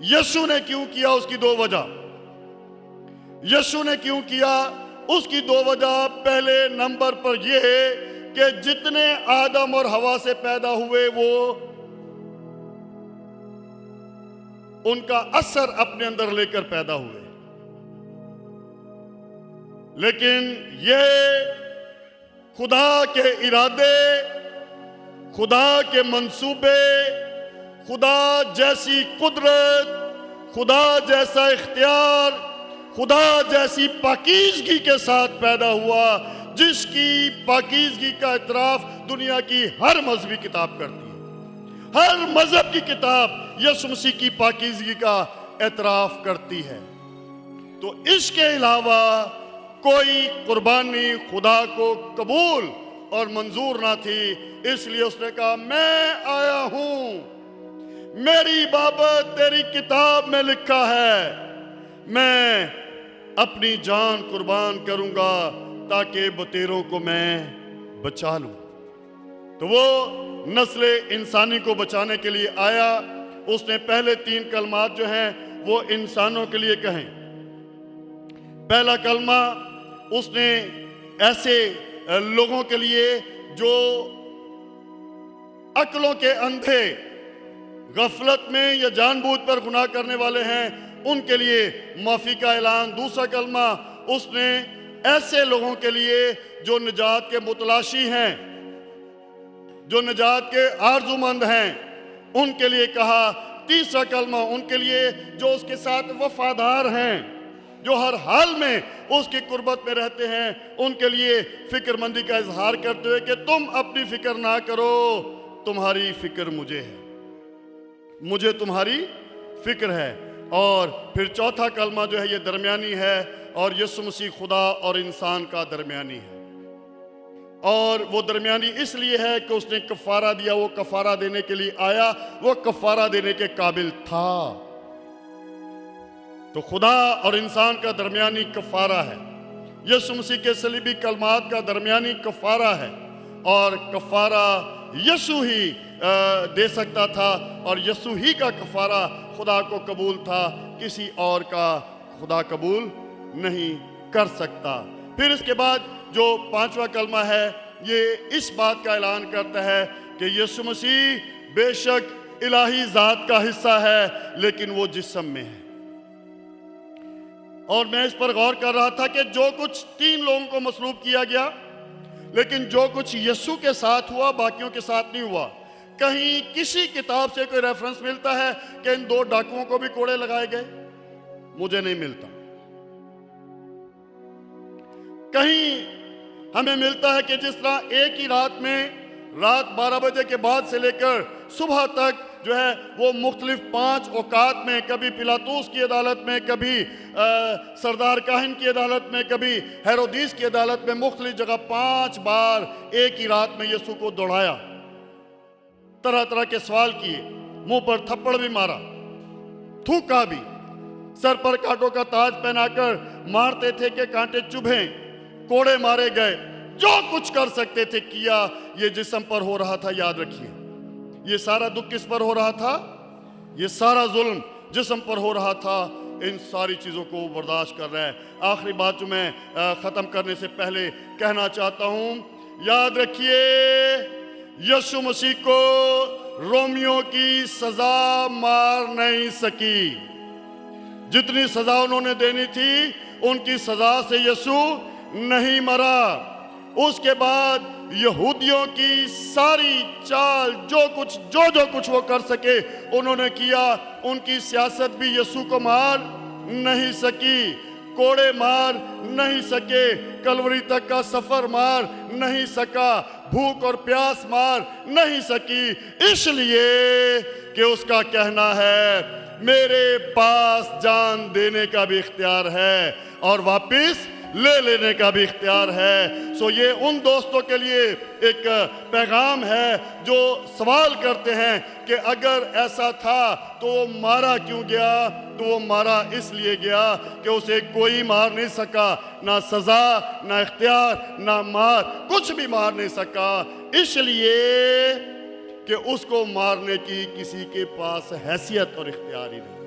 यीशु ने क्यों किया? उसकी दो वजह। यीशु ने क्यों किया? उसकी दो वजह। पहले नंबर पर यह है कि जितने आदम और हवा से पैदा हुए वो उनका असर अपने अंदर लेकर पैदा हुए, लेकिन ये खुदा के इरादे, खुदा के मंसूबे, खुदा जैसी कुदरत, खुदा जैसा इख्तियार, खुदा जैसी पाकीज़गी के साथ पैदा हुआ, जिसकी पाकीज़गी का इतराफ़ दुनिया की हर मजहबी किताब करती है। हर मजहब की किताब यीशु मसीह की पाकीज़गी का एतराफ़ करती है। तो इसके अलावा कोई कुर्बानी खुदा को कबूल और मंजूर ना थी, इसलिए उसने कहा मैं आया हूं, मेरी बाबत तेरी किताब में लिखा है, मैं अपनी जान कुर्बान करूंगा ताकि बतेरों को मैं बचा लूं। तो वो नस्ल इंसानी को बचाने के लिए आया। उसने पहले 3 कलमात जो हैं वो इंसानों के लिए कहें। पहला कलमा उसने ऐसे लोगों के लिए जो अक्लों के अंधे, गफलत में या जानबूझकर गुनाह करने वाले हैं, उनके लिए माफ़ी का ऐलान। दूसरा कलमा उसने ऐसे लोगों के लिए जो निजात के मुतलाशी हैं, जो निजात के आरज़ूमंद हैं, उनके लिए कहा। तीसरा कलमा उनके लिए जो उसके साथ वफादार हैं, जो हर हाल में उसकी कुर्बत में रहते हैं, उनके लिए फिक्रमंदी का इजहार करते हुए कि तुम अपनी फिक्र ना करो, तुम्हारी फिक्र मुझे है, मुझे तुम्हारी फिक्र है। और फिर चौथा कलमा जो है ये दरमियानी है, और यीशु मसीह खुदा और इंसान का दरमियानी है। और वो दरमियानी इसलिए है कि उसने कफ़ारा दिया, वो कफ़ारा देने के लिए आया, वो कफ़ारा देने के काबिल था। तो खुदा और इंसान का दरमियानी कफ़ारा है, यीशु मसीह के सलीबी कलमात का दरमियानी कफ़ारा है, और कफ़ारा यीशु ही दे सकता था, और यीशु ही का कफ़ारा खुदा को कबूल था, किसी और का खुदा कबूल नहीं कर सकता। फिर इसके बाद जो 5वां कलमा है ये इस बात का ऐलान करता है कि यीशु मसीह बेशक इलाही ज़ात का हिस्सा है, लेकिन वो जिस्म में है। और मैं इस पर गौर कर रहा था कि जो कुछ 3 लोगों को मसलूब किया गया, लेकिन जो कुछ यीशु के साथ हुआ बाकियों के साथ नहीं हुआ। कहीं किसी किताब से कोई रेफरेंस मिलता है कि इन 2 डाकुओं को भी कोड़े लगाए गए? मुझे नहीं मिलता। कहीं हमें मिलता है कि जिस तरह एक ही रात में, रात 12 बजे के बाद से लेकर सुबह तक जो है वो मुख्तलिफ 5 औकात में, कभी पिलातूस की अदालत में, कभी सरदार काहिन की अदालत में, कभी हेरोदीस की अदालत में, मुख्तलिफ जगह 5 बार एक ही रात में यीशु को दौड़ाया, तरह तरह के सवाल किए, मुंह पर थप्पड़ भी मारा, थूका भी, सर पर कांटों का ताज पहनाकर मारते थे कि कांटे चुभें, कोड़े मारे गए, जो कुछ कर सकते थे किया। ये जिस्म पर हो रहा था, याद रखिए, ये सारा दुख किस पर हो रहा था? ये सारा जुल्म जिस्म पर हो रहा था। इन सारी चीज़ों को बर्दाश्त कर रहा है। आखिरी बात जो मैं ख़त्म करने से पहले कहना चाहता हूँ, याद रखिए यीशु मसीह को रोमियो की सज़ा मार नहीं सकी। जितनी सज़ा उन्होंने देनी थी उनकी सज़ा से यीशु नहीं मरा। उसके बाद यहूदियों की सारी चाल, जो कुछ वो कर सके उन्होंने किया। उनकी सियासत भी यीशु को मार नहीं सकी, कोड़े मार नहीं सके, कलवरी तक का सफर मार नहीं सका, भूख और प्यास मार नहीं सकी, इसलिए कि उसका कहना है मेरे पास जान देने का भी इख्तियार है और वापिस ले लेने का भी इख्तियार है। सो ये उन दोस्तों के लिए एक पैगाम है जो सवाल करते हैं कि अगर ऐसा था तो वो मारा क्यों गया? तो वो मारा इसलिए गया कि उसे कोई मार नहीं सका, ना सज़ा, ना इख्तियार, ना मार, कुछ भी मार नहीं सका, इसलिए कि उसको मारने की किसी के पास हैसियत और इख्तियार ही नहीं।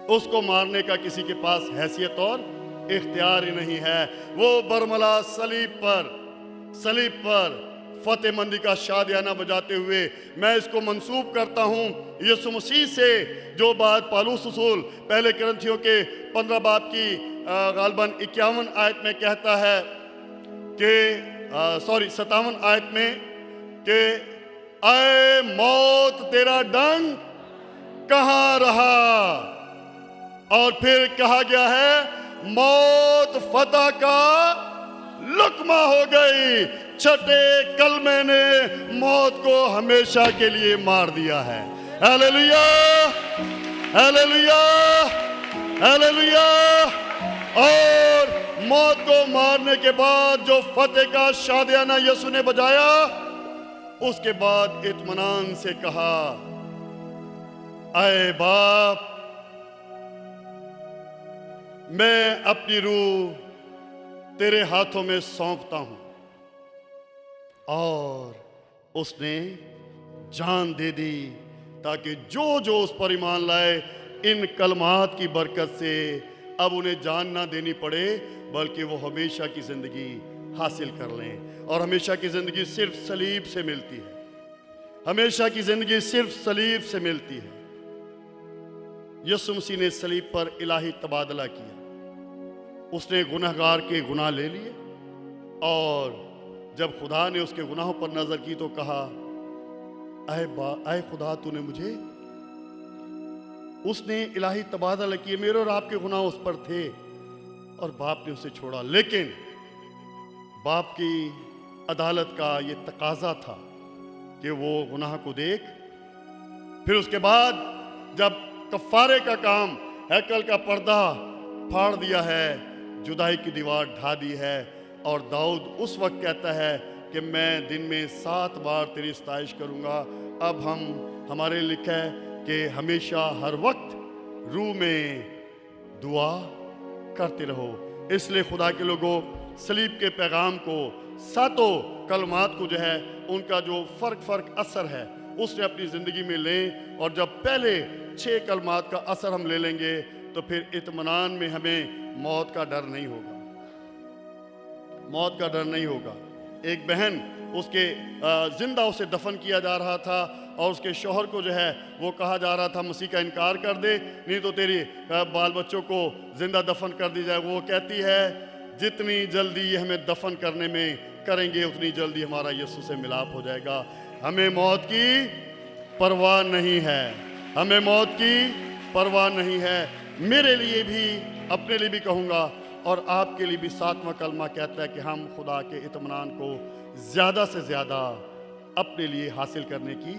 उसको मारने का किसी के पास हैसियत और इख्तियार ही नहीं है। वो बरमला सलीब पर फतेहमंदी का शादियाना बजाते हुए मैं इसको मंसूब करता हूँ यीशु मसीह से, जो बात पौलुस रसूल पहले कुरिन्थियों के 15 बाब की गालबन 51 आयत में कहता है कि 57 आयत में कि आए मौत तेरा डंक कहां रहा। और फिर कहा गया है मौत फतह का लुकमा हो गई। छठे कलमे ने मौत को हमेशा के लिए मार दिया है। Hallelujah, hallelujah, hallelujah. और मौत को मारने के बाद जो फतेह का शादियाना यीशु ने बजाया, उसके बाद इत्मीनान से कहा, आए बाप, मैं अपनी रूह तेरे हाथों में सौंपता हूं। और उसने जान दे दी ताकि जो जो उस पर ईमान लाए, इन कलमात की बरकत से अब उन्हें जान ना देनी पड़े, बल्कि वो हमेशा की जिंदगी हासिल कर लें। और हमेशा की जिंदगी सिर्फ सलीब से मिलती है। हमेशा की जिंदगी सिर्फ सलीब से मिलती है। यीशु मसीह ने सलीब पर इलाही तबादला किया। उसने गुनहगार के गुनाह ले लिए, और जब खुदा ने उसके गुनाहों पर नजर की तो कहा, आए खुदा तूने मुझे, उसने इलाही तबादला किए। मेरे और आपके गुनाह उस पर थे और बाप ने उसे छोड़ा, लेकिन बाप की अदालत का ये तकाजा था कि वो गुनाह को देख। फिर उसके बाद जब कफारे का काम, हैकल का पर्दा फाड़ दिया है, जुदाई की दीवार ढा दी है, और दाऊद उस वक्त कहता है कि मैं दिन में 7 बार तेरी सताइश करूंगा। अब हमारे लिखा है कि हमेशा हर वक्त रूह में दुआ करते रहो। इसलिए खुदा के लोगों, सलीब के पैगाम को, सातों कलमात को जो है, उनका जो फ़र्क असर है, उसने अपनी ज़िंदगी में लें। और जब पहले 6 कलमात का असर हम ले लेंगे, तो फिर इत्मीनान में हमें मौत का डर नहीं होगा। मौत का डर नहीं होगा। एक बहन, उसके जिंदा उसे दफन किया जा रहा था, और उसके शौहर को जो है वो कहा जा रहा था मसीह का इनकार कर दे, नहीं तो तेरी बाल बच्चों को जिंदा दफन कर दी जाए। वो कहती है जितनी जल्दी ये हमें दफन करने में करेंगे, उतनी जल्दी हमारा यीशु से मिलाप हो जाएगा। हमें मौत की परवाह नहीं है, हमें मौत की परवाह नहीं है। मेरे लिए भी, अपने लिए भी कहूँगा, और आपके लिए भी 7वां कलमा कहता है कि हम खुदा के इत्मीनान को ज़्यादा से ज़्यादा अपने लिए हासिल करने की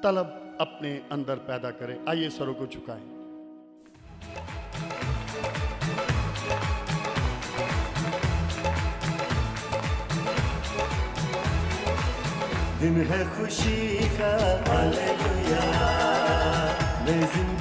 तलब अपने अंदर पैदा करें। आइए सरों को झुकाएं। दिन है खुशी का, हालेलुया, मैं जिंदा